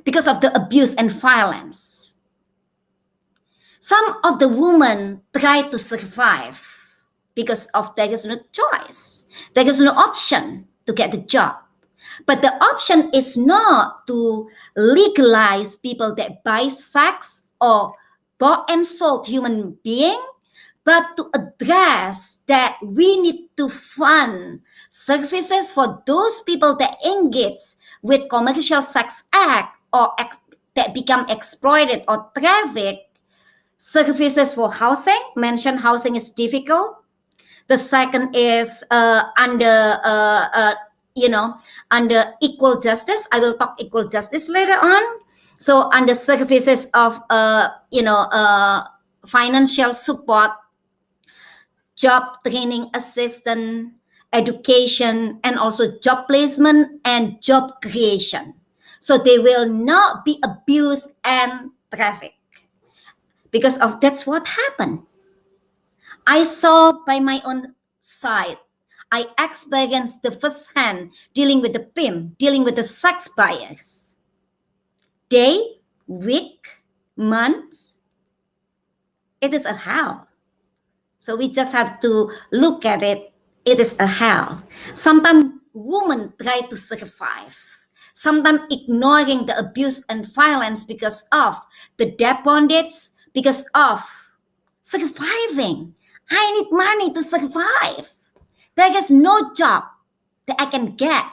Speaker 4: because of the abuse and violence. Some of the women try to survive because of there is no choice. There is no option to get the job. But the option is not to legalize people that buy sex or bought and sold human being, but to address that we need to fund services for those people that engage with commercial sex act or that become exploited or trafficked. Services for housing, mentioned housing is difficult. The second is under equal justice. I will talk equal justice later on. So under services of financial support, job training assistance, education, and also job placement and job creation. So they will not be abused and trafficked. Because of that's what happened. I saw by my own side. I experienced the first hand dealing with the pimp, dealing with the sex buyers. Day, week, months. It is a hell. So we just have to look at it. It is a hell. Sometimes women try to survive. Sometimes ignoring the abuse and violence because of the debt bondage, because of surviving. I need money to survive. There is no job that I can get.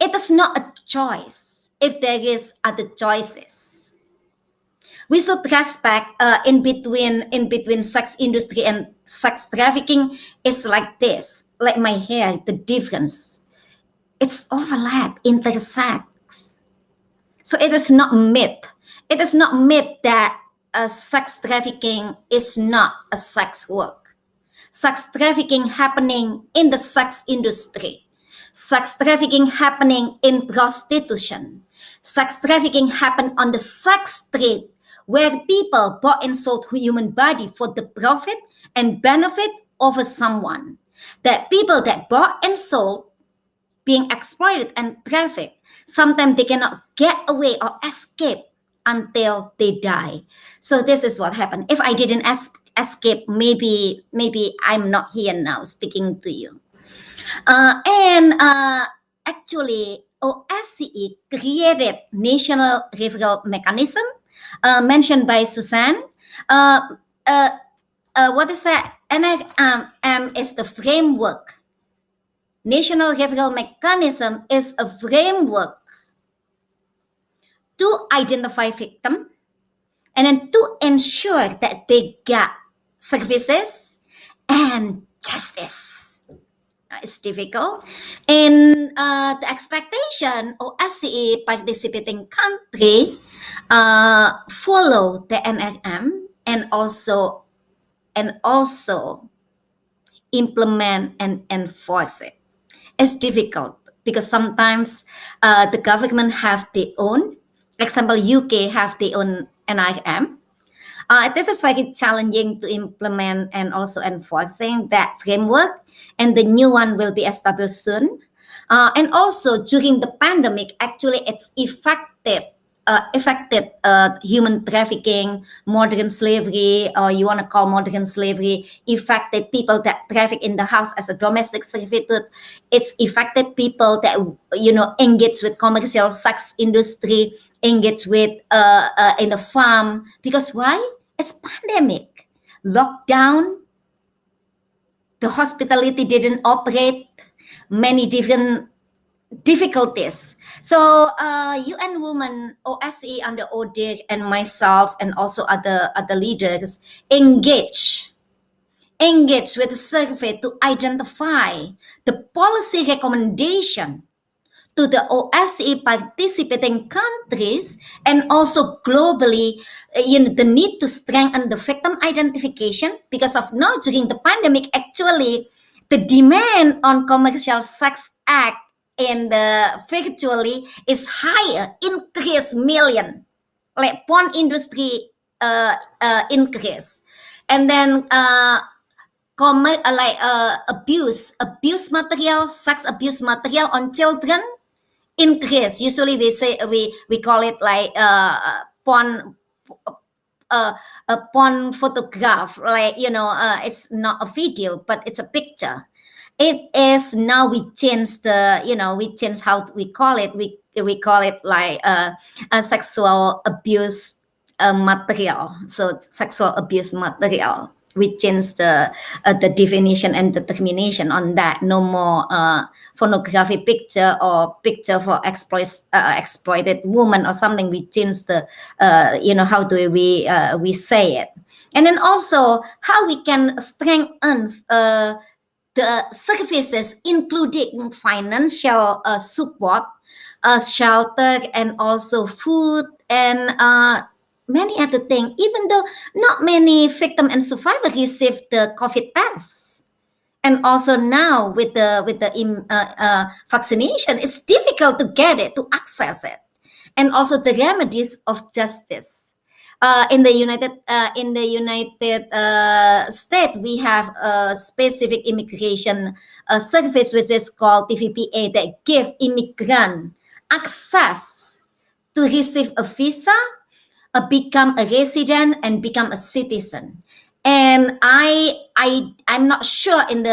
Speaker 4: It is not a choice if there is other choices. We should respect in between sex industry and sex trafficking is like this. Like my hair, the difference. It's overlap, intersects. So it is not myth. It is not myth that sex trafficking is not a sex work. Sex trafficking happening in the sex industry. Sex trafficking happening in prostitution. Sex trafficking happen on the sex street where people bought and sold human body for the profit and benefit over someone. That people that bought and sold being exploited and trafficked, sometimes they cannot get away or escape until they die. So this is what happened. If I didn't escape, maybe I'm not here now speaking to you. Actually, OSCE created national referral mechanism mentioned by Suzanne. What is that? NRM is the framework. National referral mechanism is a framework to identify victims and then to ensure that they get services and justice. It's difficult. And the expectation of OSCE participating country follow the NRM and also implement and enforce it. It's difficult because sometimes the government have their own. Example, UK have their own NRM. This is very challenging to implement and also enforcing that framework. And the new one will be established soon. And also during the pandemic, actually it's affected human trafficking, modern slavery, or you want to call modern slavery, affected people that traffic in the house as a domestic servitude. It's affected people that engage with commercial sex industry, engage with in the farm. Because why? It's pandemic, lockdown. The hospitality didn't operate, many different difficulties. So UN Women, OSCE under ODIHR, and myself, and also other leaders engage with the survey to identify the policy recommendation to the OSCE participating countries and also globally, the need to strengthen the victim identification because of now during the pandemic, actually the demand on commercial sex act and virtually is higher, increase million, like porn industry increase, and then abuse material, sex abuse material on children increase. Usually we call it like porn, a porn photograph, like it's not a video but it's a picture. It is now we change we change how we call it. We call it like a sexual abuse material. So sexual abuse material, we change the definition and determination on that. No more pornography picture or picture for exploited woman or something. We change the how do we say it. And then also how we can strengthen the services, including financial support, shelter, and also food, and many other things. Even though not many victims and survivors receive the COVID test, and also now with the vaccination, it's difficult to get it, to access it, and also the remedies of justice. In the United States, we have a specific immigration service which is called TVPA that give immigrant access to receive a visa, become a resident, and become a citizen. And I'm not sure in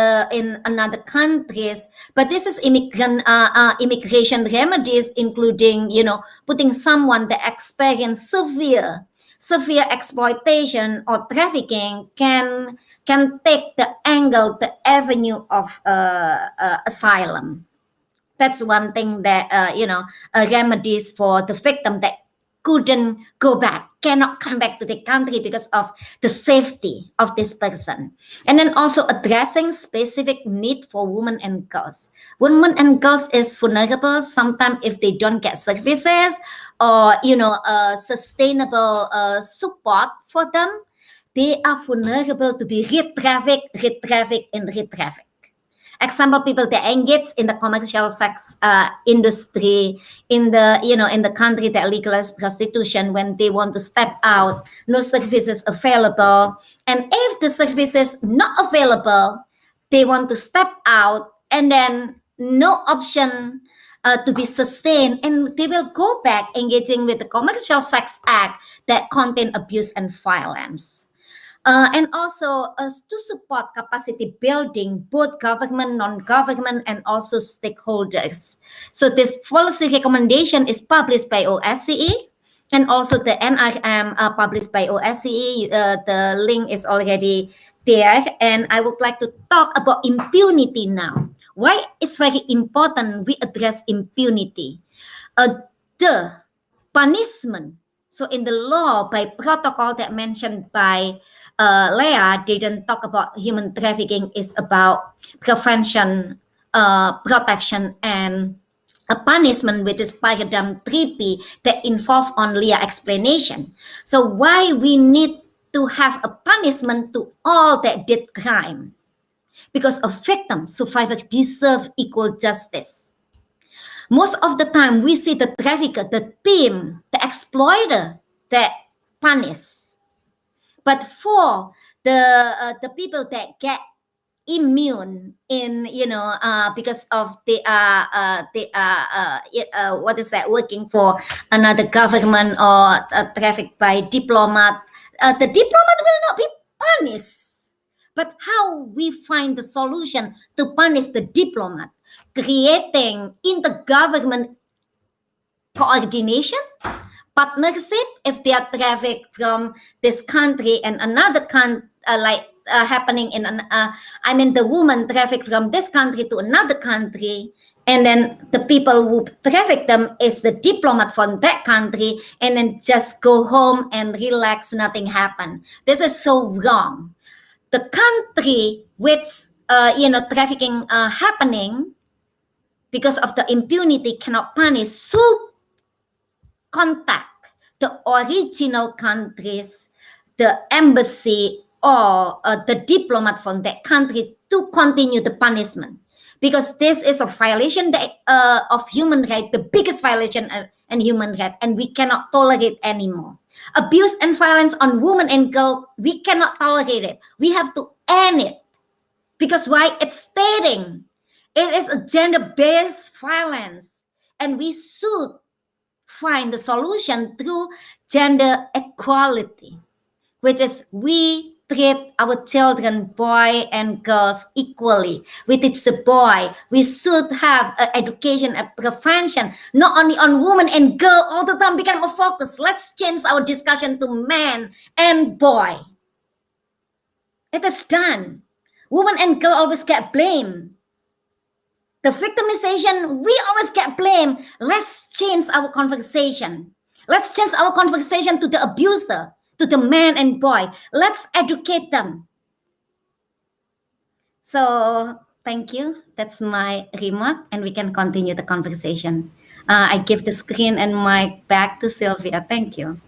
Speaker 4: another countries, but this is immigration remedies, including putting someone that experience severe exploitation or trafficking can take the angle, the avenue of asylum. That's one thing that remedies for the victim that couldn't go back, cannot come back to the country because of the safety of this person. And then also addressing specific need for women and girls. Women and girls is vulnerable sometimes if they don't get services or sustainable support for them. They are vulnerable to be re-trafficked, and re-trafficked. Example, people that engage in the commercial sex industry in the country that legalize prostitution, when they want to step out, no services available, and if the services not available, they want to step out, and then no option to be sustained, and they will go back engaging with the commercial sex act that contain abuse and violence. And also to support capacity building, both government, non-government, and also stakeholders. So this policy recommendation is published by OSCE, and also the NRM published by OSCE. The link is already there. And I would like to talk about impunity now. Why it's very important we address impunity. The punishment. So in the law, by protocol that mentioned by Leah, didn't talk about human trafficking, is about prevention, protection, and a punishment, which is paradigm 3P that involve on Leah explanation. So why we need to have a punishment to all that did crime? Because a victim, survivor deserve equal justice. Most of the time, we see the trafficker, the pimp, the exploiter that punish. But for the people that get immune in because of they are what is that, working for another government or trafficked by diplomat, the diplomat will not be punished. But how we find the solution to punish the diplomat? Creating intergovernment coordination, partnership. If they are trafficked from this country and another country, happening in the woman trafficked from this country to another country, and then the people who traffic them is the diplomat from that country, and then just go home and relax, nothing happened. This is so wrong. The country which trafficking happening, because of the impunity, cannot punish, should contact the original countries, the embassy, or the diplomat from that country to continue the punishment. Because this is a violation of human rights, the biggest violation in human rights, and we cannot tolerate anymore. Abuse and violence on women and girls, we cannot tolerate it. We have to end it. Because why? It's stating it is a gender-based violence. and we should find the solution through gender equality, which is we treat our children, boy and girls, equally. We teach the boy. We should have education and prevention, not only on woman and girl all the time become a focus. Let's change our discussion to man and boy. It is done. Woman and girl always get blamed. The victimization, we always get blamed. Let's change our conversation. Let's change our conversation to the abuser, to the man and boy. Let's educate them. So thank you. That's my remark, and we can continue the conversation. I give the screen and mic back to Sylvia. Thank you.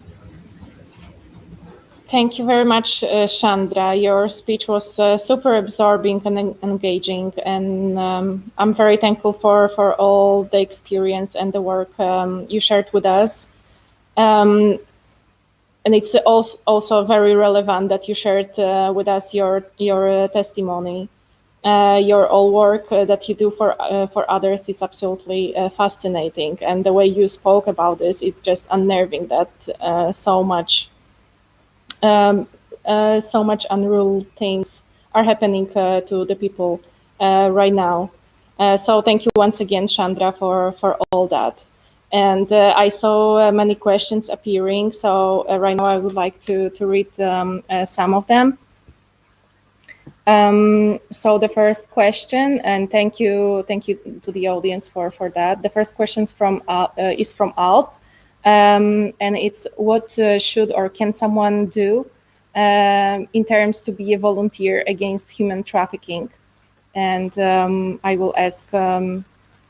Speaker 1: Thank you very much, Shandra. Your speech was super absorbing and engaging, and I'm very thankful for all the experience and the work you shared with us. And it's also very relevant that you shared with us your testimony. Your all work that you do for others is absolutely fascinating, and the way you spoke about this, it's just unnerving that so much unreal things are happening to the people right now. So thank you once again, Shandra, for all that. And I saw many questions appearing, so right now I would like to read some of them. So the first question, and thank you to the audience for that. The first question is from Alp, and it's what should or can someone do in terms to be a volunteer against human trafficking? And I will ask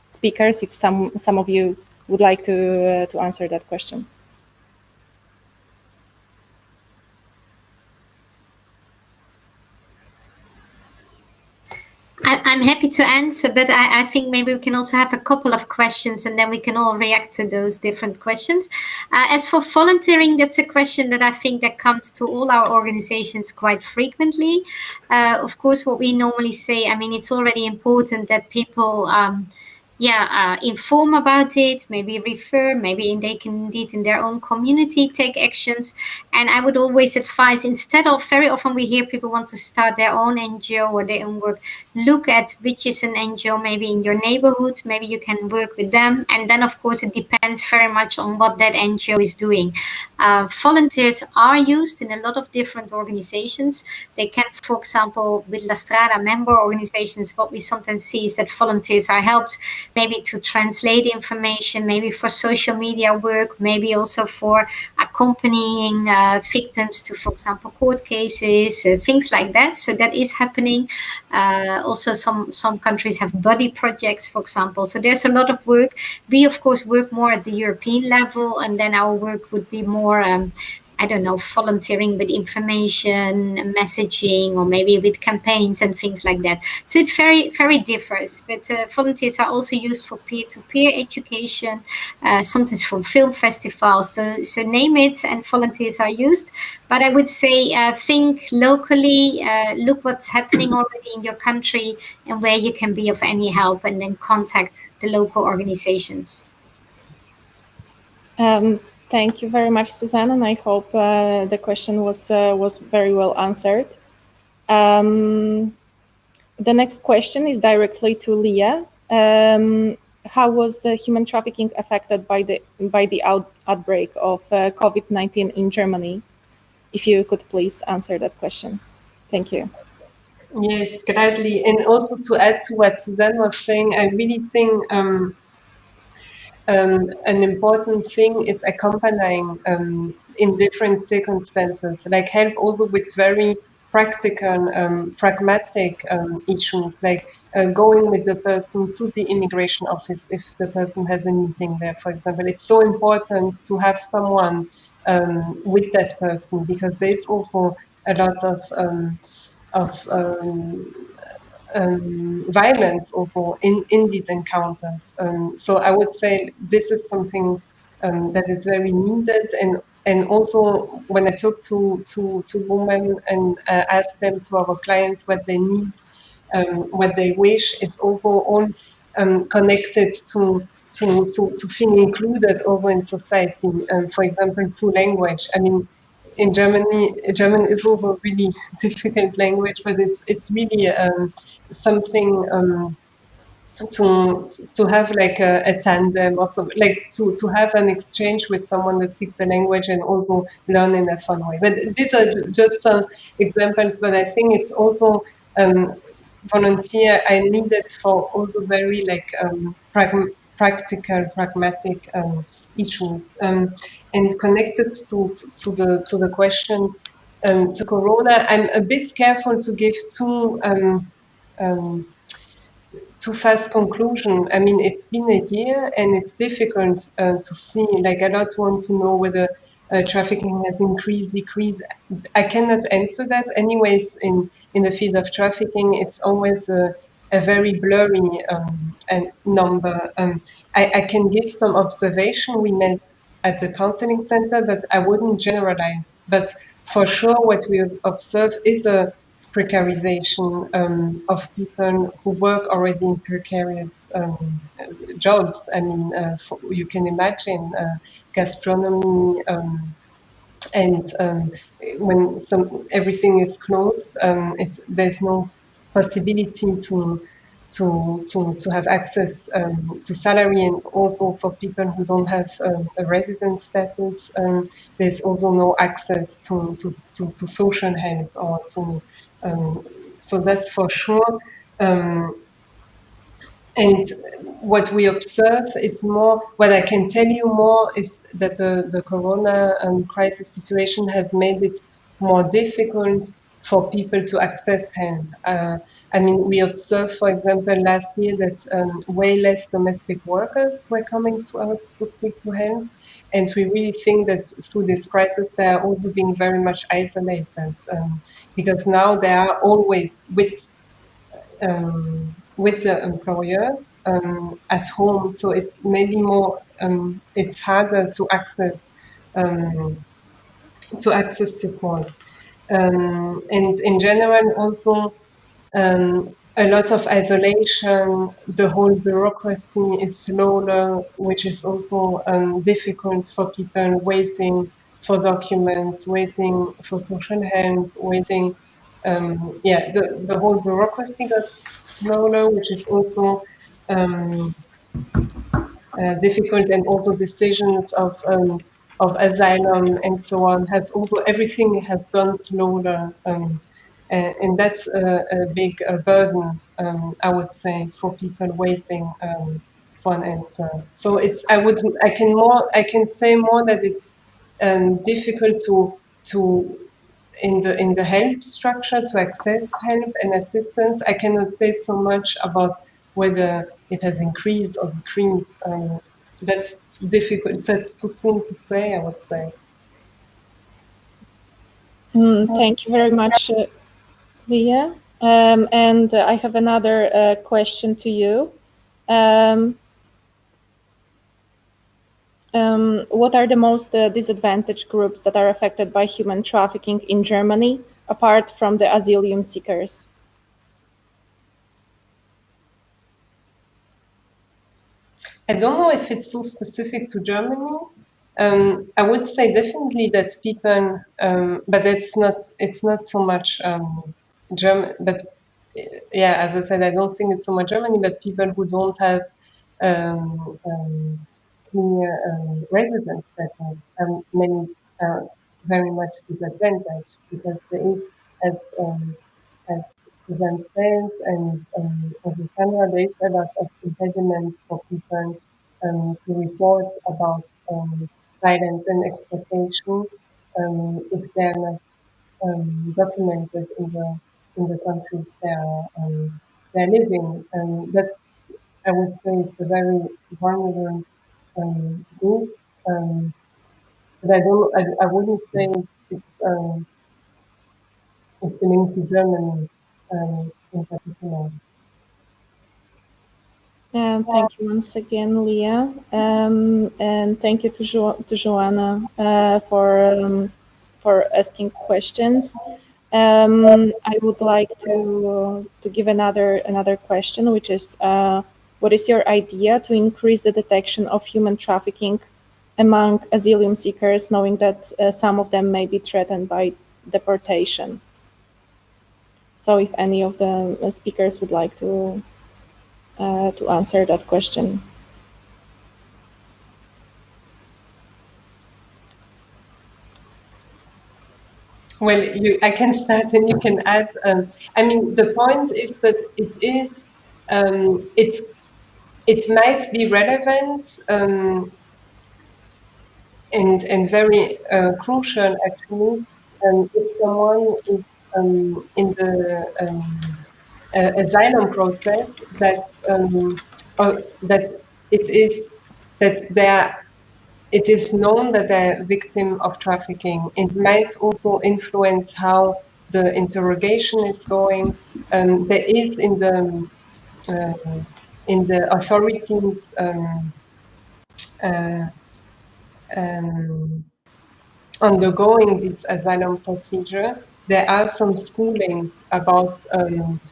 Speaker 1: speakers if some of you would like to answer that question.
Speaker 3: I'm happy to answer, but I think maybe we can also have a couple of questions and then we can all react to those different questions. As for volunteering, that's a question that I think that comes to all our organizations quite frequently. Of course, what we normally say, I mean, it's already important that people inform about it, maybe refer, maybe they can indeed in their own community take actions. And I would always advise, instead of, very often we hear people want to start their own NGO or their own work, look at which is an NGO maybe in your neighborhood, maybe you can work with them. And then of course it depends very much on what that NGO is doing. Volunteers are used in a lot of different organizations. They can, for example, with La Strada member organizations, what we sometimes see is that volunteers are helped maybe to translate information, maybe for social media work, maybe also for accompanying victims to, for example, court cases, things like that. So that is happening. Also, some countries have buddy projects, for example. So there's a lot of work. We, of course, work more at the European level, and then our work would be more volunteering with information, messaging, or maybe with campaigns and things like that. So it's very, very diverse. But volunteers are also used for peer-to-peer education, sometimes for film festivals. So name it, and volunteers are used. But I would say think locally, look what's happening already in your country and where you can be of any help, and then contact the local organizations.
Speaker 1: Thank you very much, Suzanne, and I hope the question was very well answered. The next question is directly to Leah. How was the human trafficking affected by the outbreak of COVID-19 in Germany? If you could please answer that question. Thank you.
Speaker 2: Yes, gladly. And also to add to what Suzanne was saying, I really think an important thing is accompanying in different circumstances, like help also with very practical, pragmatic issues, like going with the person to the immigration office if the person has a meeting there, for example. It's so important to have someone with that person, because there's also a lot of violence also in these encounters. So I would say this is something that is very needed, and also when I talk to women and ask them, to our clients, what they need, what they wish, it's also all connected to to feel included also in society. For example, through language. I mean, in Germany, German is also a really difficult language, but it's really something to have like a tandem, also like to have an exchange with someone that speaks the language and also learn in a fun way. But these are just some examples. But I think it's also volunteer. I need it for also very like practical, pragmatic issues, and connected to the question to Corona. I'm a bit careful to give too fast conclusion. I mean, it's been a year and it's difficult to see. Like, I don't want to know whether trafficking has increased, decreased. I cannot answer that. Anyways, in the field of trafficking, it's always a very blurry number. I can give some observation we made at the counseling center, but I wouldn't generalize. But for sure, what we observe is a precarization of people who work already in precarious jobs. I mean, you can imagine gastronomy, and when everything is closed, there's no possibility to have access to salary, and also for people who don't have a resident status, there's also no access to social help or to so that's for sure. And what we observe is more, what I can tell you more is that the Corona crisis situation has made it more difficult for people to access help. I mean, we observed, for example, last year that way less domestic workers were coming to us to seek to help. And we really think that through this crisis, they are also being very much isolated, because now they are always with the employers at home. So it's maybe more, it's harder to access support. And in general, also a lot of isolation. The whole bureaucracy is slower, which is also difficult for people waiting for documents, waiting for social help, waiting. The whole bureaucracy got slower, which is also difficult, and also decisions of asylum and so on has also, everything has gone slower, and that's a big burden, I would say, for people waiting for an answer. So I can say more that it's difficult to in the help structure to access help and assistance. I cannot say so much about whether it has increased or decreased. That's difficult. That's too soon to say, I would say.
Speaker 1: Thank you very much, Leah. And I have another question to you. What are the most disadvantaged groups that are affected by human trafficking in Germany, apart from the asylum seekers?
Speaker 2: I don't know if it's so specific to Germany. I would say definitely that people, but it's not so much German. But yeah, as I said, I don't think it's so much Germany, but people who don't have clear residence status, many are very much disadvantaged, because there is, as Suzanne says, and as Shandra, there is a lot of impediments for people to report about violence and exploitation if they're not documented in the countries they're living. That's, I would say, it's a very vulnerable group. But I wouldn't say it's linked to Germany in particular.
Speaker 1: Thank you once again, Leah, and thank you to Joanna for asking questions. I would like to give another question, which is What is your idea to increase the detection of human trafficking among asylum seekers, knowing that some of them may be threatened by deportation? So if any of the speakers would like to answer that question.
Speaker 2: Well, I can start and you can add. I mean, the point is that it might be relevant and very crucial actually if someone is in the asylum process or that it is known that they're a victim of trafficking. It might also influence how the interrogation is going. There is in the authorities undergoing this asylum procedure, there are some schoolings about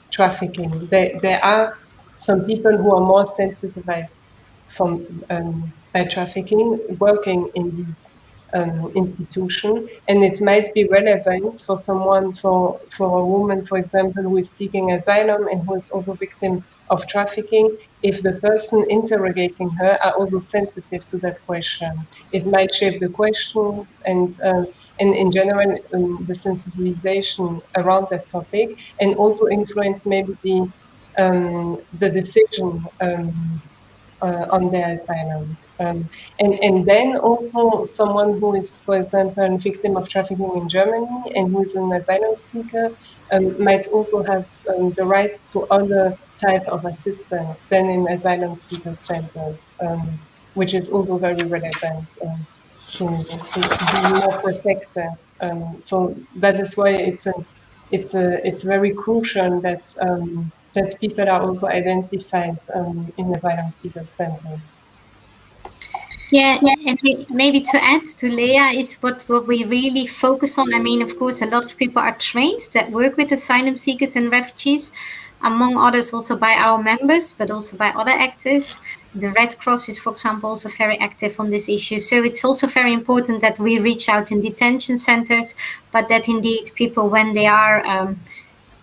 Speaker 2: trafficking. There are some people who are more sensitized by trafficking working in these institution, and it might be relevant for someone, for a woman, for example, who is seeking asylum and who is also victim of trafficking, if the person interrogating her are also sensitive to that question. It might shape the questions and in general the sensitization around that topic, and also influence maybe the decision on their asylum. And then also someone who is, for example, a victim of trafficking in Germany and who is an asylum seeker might also have the rights to other type of assistance than in asylum seeker centers, which is also very relevant to be more protected. So that is why it's very crucial that that people are also identified in asylum seeker centers.
Speaker 3: Yeah, and maybe to add to Leah is what we really focus on. I mean, of course, a lot of people are trained that work with asylum seekers and refugees, among others also by our members, but also by other actors. The Red Cross is, for example, also very active on this issue. So it's also very important that we reach out in detention centers, but that indeed people, when they are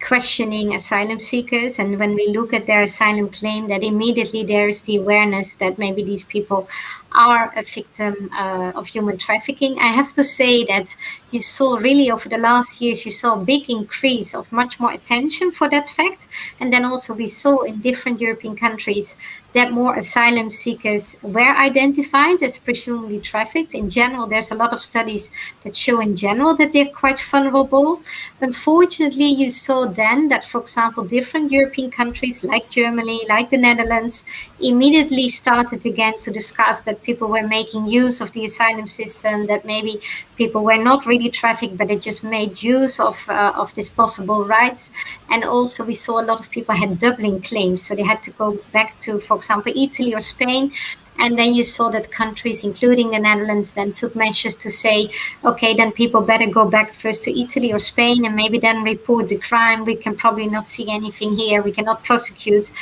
Speaker 3: questioning asylum seekers, and when we look at their asylum claim, that immediately there is the awareness that maybe these people are a victim of human trafficking. I have to say that you saw really over the last years, you saw a big increase of much more attention for that fact. And then also we saw in different European countries that more asylum seekers were identified as presumably trafficked. In general, there's a lot of studies that show in general that they're quite vulnerable. Unfortunately, you saw then that, for example, different European countries like Germany, like the Netherlands, immediately started again to discuss that people were making use of the asylum system, that maybe people were not really trafficked, but they just made use of these possible rights. And also we saw a lot of people had doubling claims. So they had to go back to, for example, Italy or Spain. And then you saw that countries, including the Netherlands, then took measures to say, okay, then people better go back first to Italy or Spain and maybe then report the crime. We can probably not see anything here. We cannot prosecute.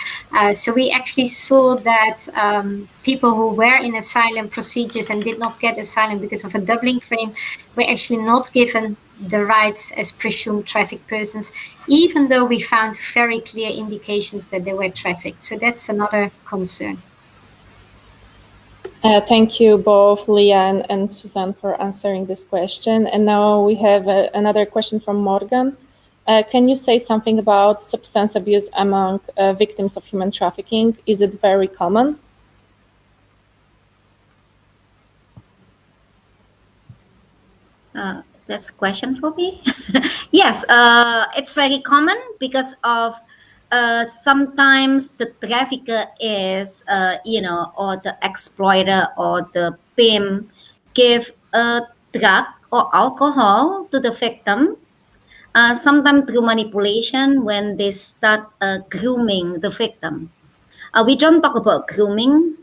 Speaker 3: So we actually saw that people who were in asylum procedures and did not get asylum because of a doubling claim were actually not given the rights as presumed trafficked persons, even though we found very clear indications that they were trafficked. So that's another concern.
Speaker 1: Thank you both, Leah and Suzanne, for answering this question. And now we have another question from Morgan. Can you say something about substance abuse among victims of human trafficking? Is it very common?
Speaker 4: That's a question for me. Yes, it's very common because of sometimes the trafficker is, or the exploiter or the pimp give a drug or alcohol to the victim. Sometimes through manipulation when they start grooming the victim. We don't talk about grooming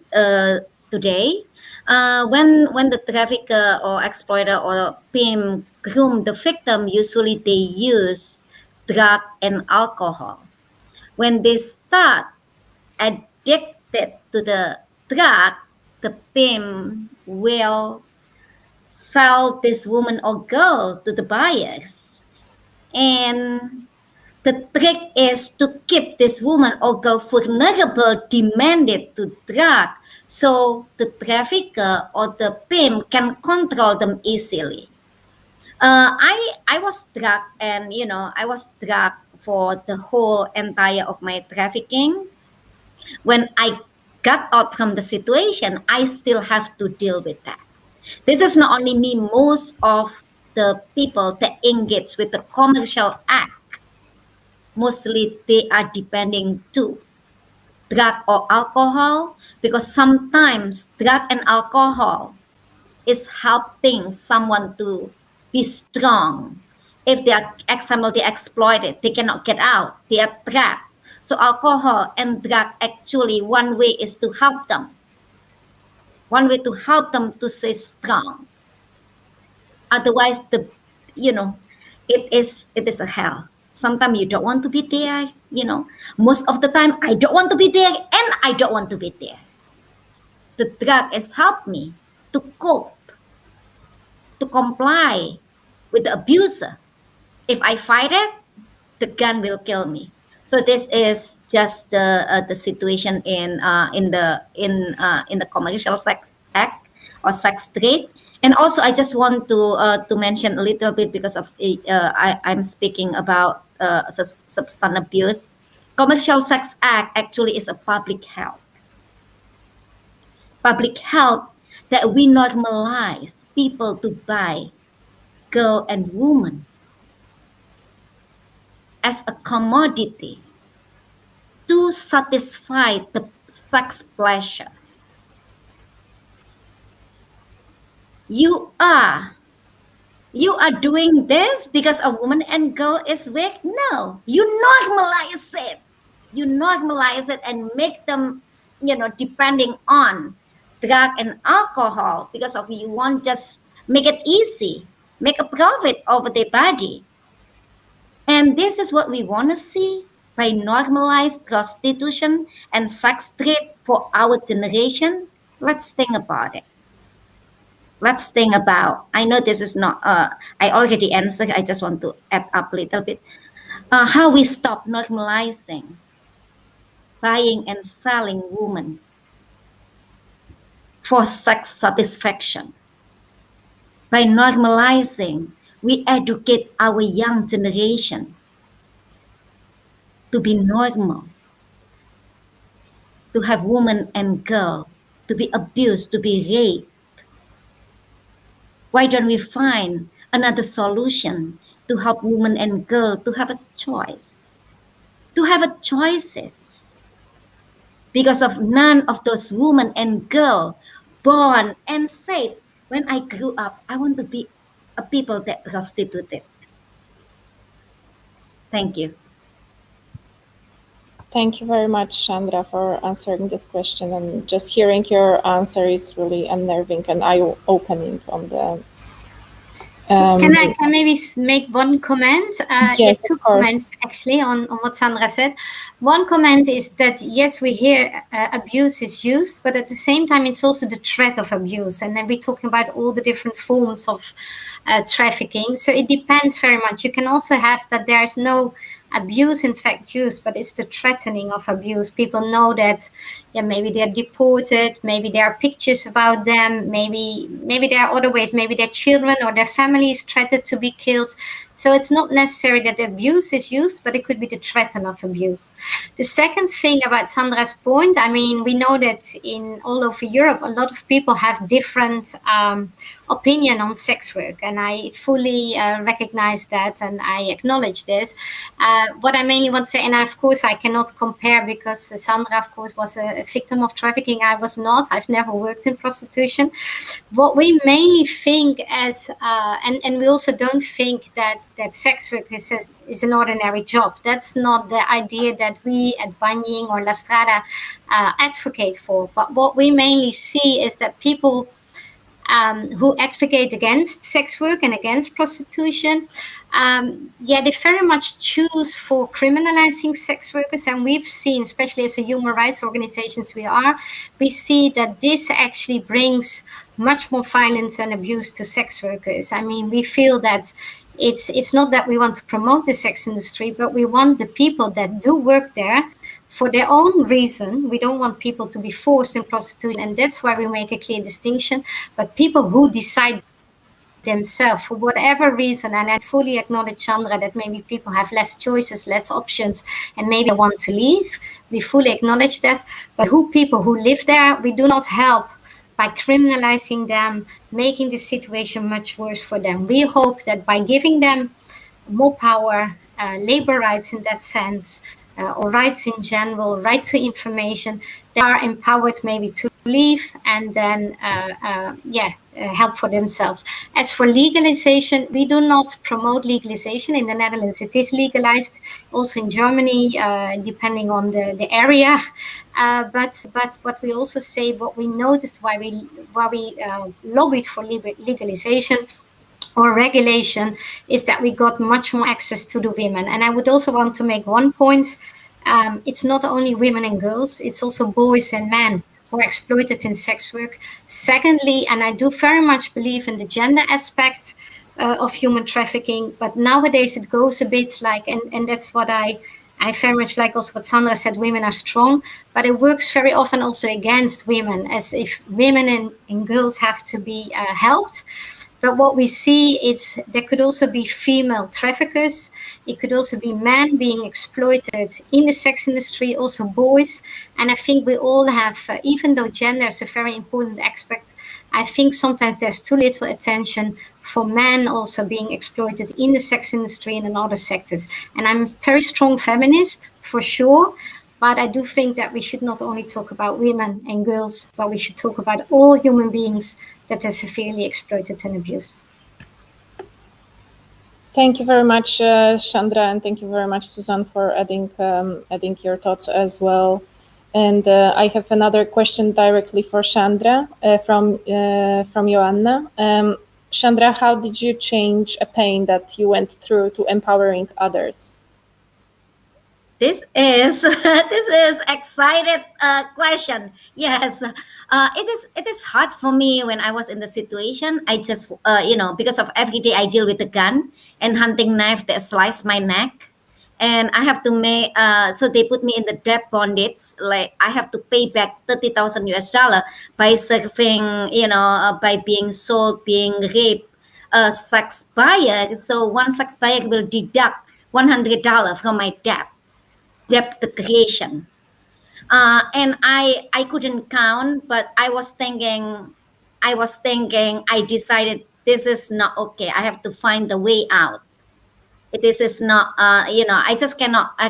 Speaker 4: today. When the trafficker or exploiter or pimp groom the victim, usually they use drug and alcohol. When they start addicted addicted to the drug, the pimp will sell this woman or girl to the buyers. And the trick is to keep this woman or girl vulnerable, demanded to drug, so the trafficker or the pimp can control them easily. I was drug, and I was drug for the whole entire of my trafficking. When I got out from the situation, I still have to deal with that. This is not only me, most of the people that engage with the commercial act, mostly they are depending to drug or alcohol, because sometimes drug and alcohol is helping someone to be strong. If they are, example, they exploited, they cannot get out, they are trapped. So alcohol and drug, actually one way is to help them. One way to help them to stay strong. Otherwise, it is a hell. Sometimes you don't want to be there. Most of the time I don't want to be there, and I don't want to be there. The drug has helped me to cope, to comply with the abuser. If I fight it, the gun will kill me. So this is just the situation in the commercial sex act or sex trade. And also, I just want to mention a little bit, because of I'm speaking about substance abuse. Commercial sex act actually is a public health. Public health, that we normalize people to buy girl and woman as a commodity to satisfy the sex pleasure. You are doing this because a woman and girl is weak? No, you normalize it. You normalize it and make them, depending on drug and alcohol, because of you want just make it easy, make a profit over their body. And this is what we want to see by normalized prostitution and sex trade for our generation. Let's think about it. Let's think about, I know this is not, I already answered, I just want to add up a little bit. How we stop normalizing buying and selling women for sex satisfaction. By normalizing, we educate our young generation to be normal, to have women and girl, to be abused, to be raped. Why don't we find another solution to help women and girl to have a choice, to have a choices? Because of none of those women and girl born and said, when I grew up, I want to be a people that prostituted. Thank you.
Speaker 1: Thank you very much, Shandra, for answering this question. And just hearing your answer is really unnerving and eye-opening on the...
Speaker 3: Can I maybe make one comment?
Speaker 1: Yes,
Speaker 3: two comments actually on what Sandra said. One comment is that, yes, we hear abuse is used, but at the same time, it's also the threat of abuse. And then we're talking about all the different forms of trafficking. So it depends very much. You can also have that there's no abuse in fact used, but it's the threatening of abuse. People know that, maybe they're deported, maybe there are pictures about them, maybe there are other ways, maybe their children or their family is threatened to be killed. So it's not necessary that the abuse is used, but it could be the threat of abuse. The second thing about Sandra's point, we know that in all over Europe, a lot of people have different opinion on sex work, and I fully recognize that, and I acknowledge this. What I mainly want to say, and of course I cannot compare, because Sandra, of course, was a victim of trafficking. I was not. I've never worked in prostitution. What we mainly think as, and we also don't think that sex work is an ordinary job. That's not the idea that we at Ying or La Strada advocate for. But what we mainly see is that people who advocate against sex work and against prostitution, they very much choose for criminalizing sex workers. And we've seen, especially as a human rights organizations we see that this actually brings much more violence and abuse to sex workers. I mean, we feel that it's not that we want to promote the sex industry, but we want the people that do work there for their own reason. We don't want people to be forced in prostitution, and that's why we make a clear distinction. But people who decide themselves for whatever reason, and I fully acknowledge, Shandra, that maybe people have less choices, less options, and maybe want to leave. We fully acknowledge that. But people who live there, we do not help by criminalizing them, making the situation much worse for them. We hope that by giving them more power, labor rights in that sense, or rights in general, right to information, they are empowered maybe to leave and then help for themselves. As for legalization, we do not promote legalization. In the Netherlands, it is legalized, also in Germany, depending on the area. But what we also say, what we noticed why we lobbied for legalization or regulation, is that we got much more access to the women. And I would also want to make one point. It's not only women and girls, it's also boys and men who are exploited in sex work. Secondly, and I do very much believe in the gender aspect of human trafficking, but nowadays it goes a bit like, and that's what I very much like also what Sandra said, women are strong, but it works very often also against women, as if women and girls have to be helped. But what we see is there could also be female traffickers. It could also be men being exploited in the sex industry, also boys. And I think we all have, even though gender is a very important aspect, I think sometimes there's too little attention for men also being exploited in the sex industry and in other sectors. And I'm a very strong feminist, for sure. But I do think that we should not only talk about women and girls, but we should talk about all human beings that are severely exploited and abused.
Speaker 1: Thank you very much, Shandra, and thank you very much, Suzanne, for adding your thoughts as well. And I have another question directly for Shandra from Joanna. Shandra, how did you change a pain that you went through to empowering others?
Speaker 4: This is excited question. Yes, it is hard for me when I was in the situation. I just because of every day I deal with a gun and hunting knife that slice my neck, and I have to make so they put me in the debt bondage. Like I have to pay back $30,000 by serving, by being sold, being raped, sex buyer. So one sex buyer will deduct $100 from my debt creation. And I couldn't count, but I was thinking, I decided this is not okay. I have to find the way out. This is not, I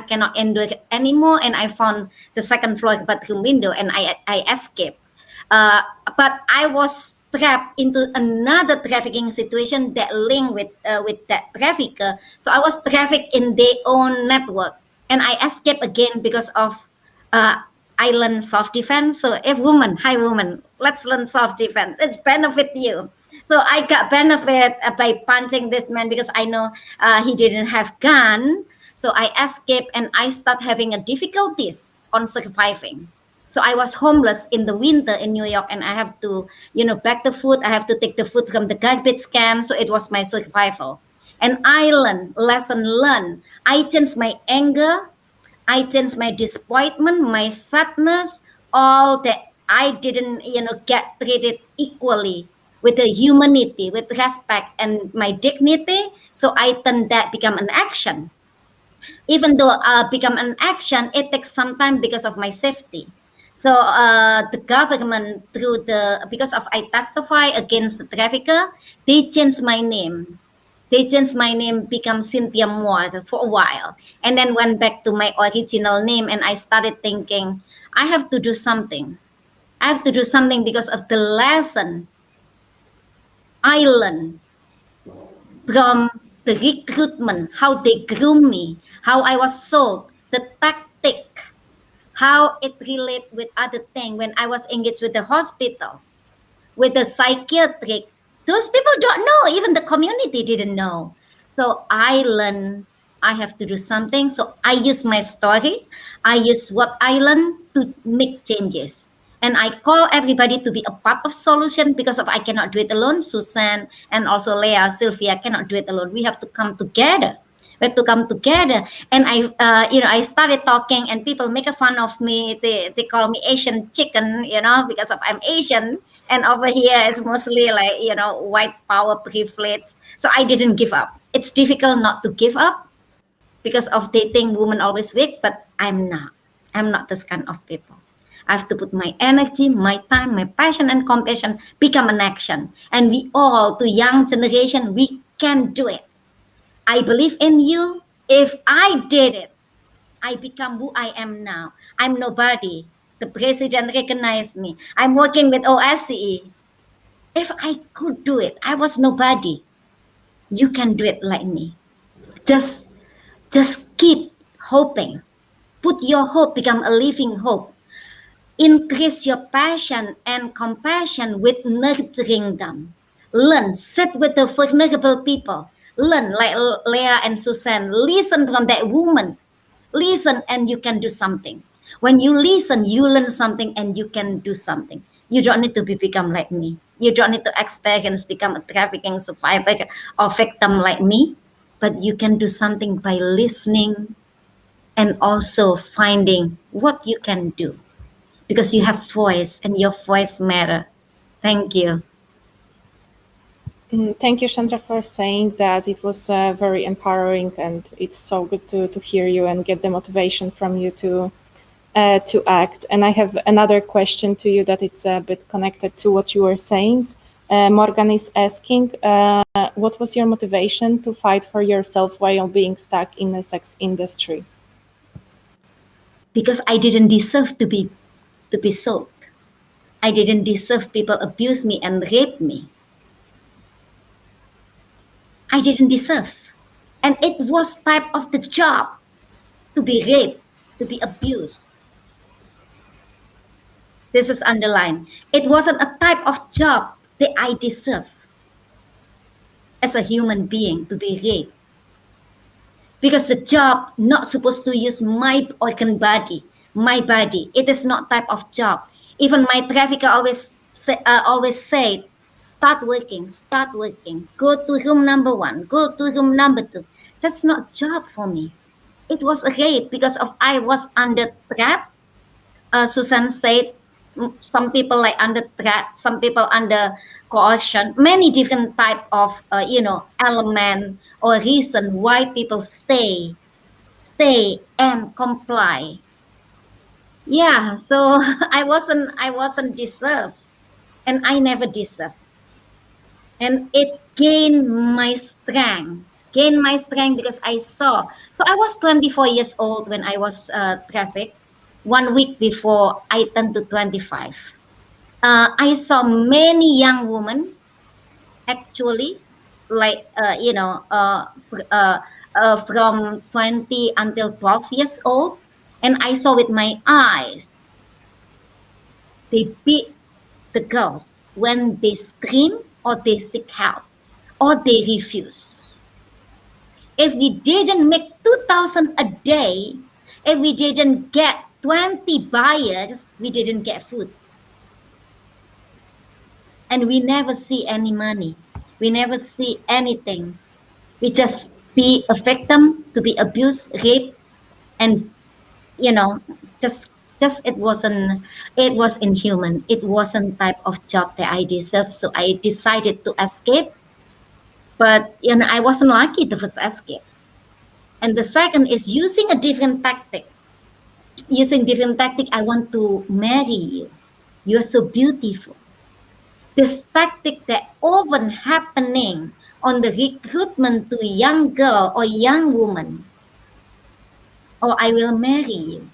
Speaker 4: cannot endure it anymore. And I found the second floor bathroom window and I escaped. But I was trapped into another trafficking situation that linked with that trafficker. So I was trafficked in their own network. And I escaped again because of I learned self-defense. So hi woman, let's learn self-defense. It's benefit you. So I got benefit by punching this man because I know he didn't have gun. So I escaped and I start having a difficulties on surviving. So I was homeless in the winter in New York, and I have to, pack the food. I have to take the food from the garbage can. So it was my survival. And I lesson learned. I changed my anger. I changed my disappointment, my sadness, all that I didn't, get treated equally with the humanity, with respect and my dignity. So I turned that become an action. Even though become an action, it takes some time because of my safety. So the government, because of I testify against the trafficker, they changed my name. They changed my name, become Cynthia Moore for a while, and then went back to my original name. And I started thinking, I have to do something. I have to do something because of the lesson I learned from the recruitment, how they groom me, how I was sold, the tactic, how it relate with other things when I was engaged with the hospital. with the psychiatric, those people don't know, even the community didn't know. So I learned I have to do something. So I use my story, I use what I learned to make changes. And I call everybody to be a part of solution, because if I cannot do it alone, Suzanne and also Leah, Sylvia cannot do it alone. We have to come together. We have to come together. And I started talking, and people make a fun of me. They call me Asian chicken, because of I'm Asian. And over here it's mostly like, white power privilege. So I didn't give up. It's difficult not to give up, because of they think women always weak, but I'm not. I'm not this kind of people. I have to put my energy, my time, my passion and compassion become an action. And we all, to young generation, we can do it. I believe in you. If I did it, I become who I am now. I'm nobody. The president recognized me. I'm working with OSCE. If I could do it, I was nobody. You can do it like me. Just keep hoping. Put your hope, become a living hope. Increase your passion and compassion with nurturing them. Learn, sit with the vulnerable people. Learn, like Leah and Suzanne, listen from that woman. Listen, and you can do something. When you listen, you learn something, and you can do something. You don't need to become like me. You don't need to experience become a trafficking survivor or victim like me. But you can do something by listening and also finding what you can do, because you have voice and your voice matter. Thank you.
Speaker 1: Thank you, Shandra, for saying that. It was very empowering, and it's so good to hear you and get the motivation from you to act. And I have another question to you that it's a bit connected to what you were saying. Morgan is asking, what was your motivation to fight for yourself while being stuck in the sex industry?
Speaker 4: Because I didn't deserve to be sold. I didn't deserve people abuse me and rape me. I didn't deserve. And it was type of the job to be raped, to be abused. This is underlined. It wasn't a type of job that I deserve as a human being to be raped. Because the job not supposed to use my organ body, my body. It is not type of job. Even my trafficker always said, start working, go to room number 1, go to room number 2. That's not job for me. It was a rape because of I was under trap. Suzanne said some people like under trap, some people under coercion, many different type of element or reason why people stay and comply. Yeah, so I wasn't deserved, and I never deserved. And it gained my strength because I saw. So I was 24 years old when I was trafficked. 1 week before I turned to 25. I saw many young women actually, like from 20 until 12 years old, and I saw with my eyes. They beat the girls when they scream or they seek help or they refuse. If we didn't make 2,000 a day, if we didn't get 20 buyers, we didn't get food. And we never see any money. We never see anything. We just be a victim to be abused, raped, and just it was inhuman. It wasn't type of job that I deserved. So I decided to escape. But I wasn't lucky to first escape. And the second is using a different tactic. I want to marry you. You're so beautiful. This tactic that often happening on the recruitment to young girl or young woman. Oh, I will marry you.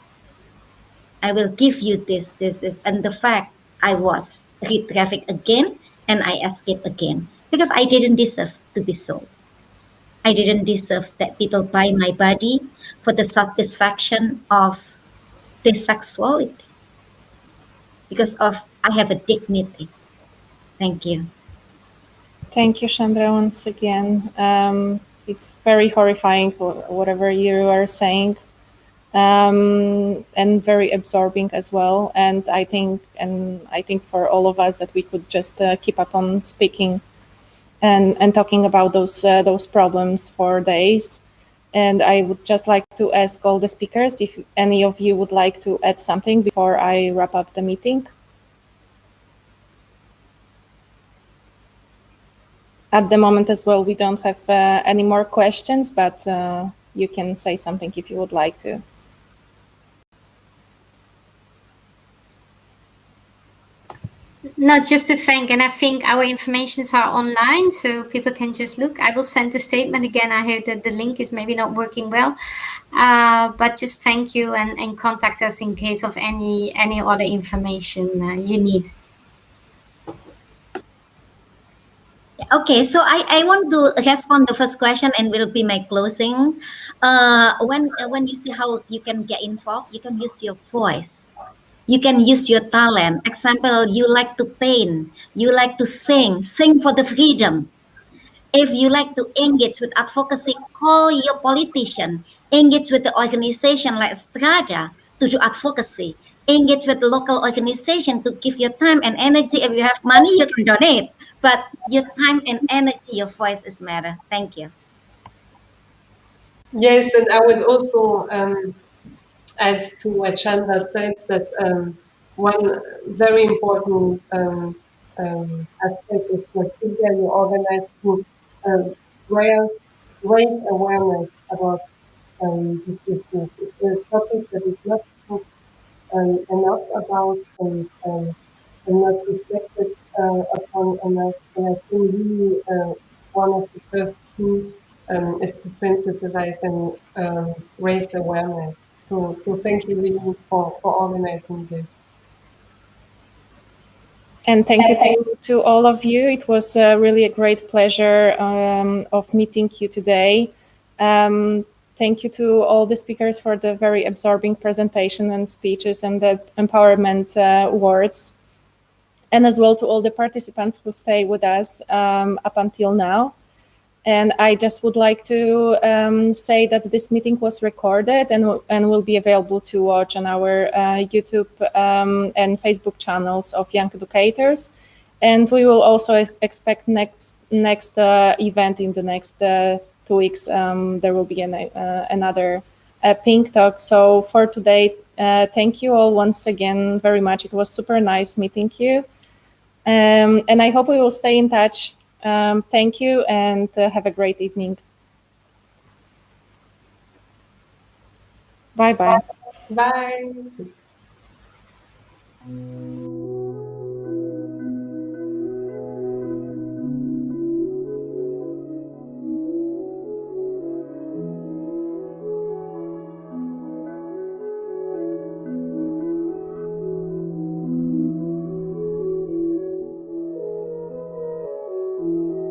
Speaker 4: I will give you this. And the fact I was re-trafficked again and I escaped again because I didn't deserve to be sold. I didn't deserve that people buy my body for the satisfaction of their sexuality. Because of I have a dignity. Thank you.
Speaker 1: Thank you, Shandra, once again. It's very horrifying, whatever you are saying, and very absorbing as well. And I think for all of us that we could just keep up on speaking and talking about those problems for days. And I would just like to ask all the speakers if any of you would like to add something before I wrap up the meeting. At the moment as well, we don't have any more questions, but you can say something if you would like to.
Speaker 3: No, just to thank, and I think our informations are online, so people can just look. I will send the statement again. I heard that the link is maybe not working well, but just thank you and contact us in case of any other information you need.
Speaker 4: Okay, so I want to respond the first question and will be my closing. When you see how you can get involved, you can use your voice. You can use your talent. Example, you like to paint, you like to sing for the freedom. If you like to engage with advocacy, call your politician, engage with the organization like Strada to do advocacy, engage with the local organization to give your time and energy. If you have money, you can donate, but your time and energy, your voice is matter. Thank you.
Speaker 2: Yes, and I would also add to what Chandra said that one very important aspect is that you organize to raise, raise awareness about these issues. It's a topic that is not talked enough about and not reflected upon enough. And I think really one of the first key is to sensitize and raise awareness. So thank you really for organizing this.
Speaker 1: And thank you to all of you. It was really a great pleasure of meeting you today. Thank you to all the speakers for the very absorbing presentation and speeches and the empowerment words. And as well to all the participants who stay with us up until now. And I just would like to say that this meeting was recorded and will be available to watch on our YouTube and Facebook channels of Young Educators. And we will also expect next event in the next 2 weeks. There will be another Pink Talk. So for today, thank you all once again very much. It was super nice meeting you. And I hope we will stay in touch. Thank you and have a great evening. Bye-bye.
Speaker 2: Bye.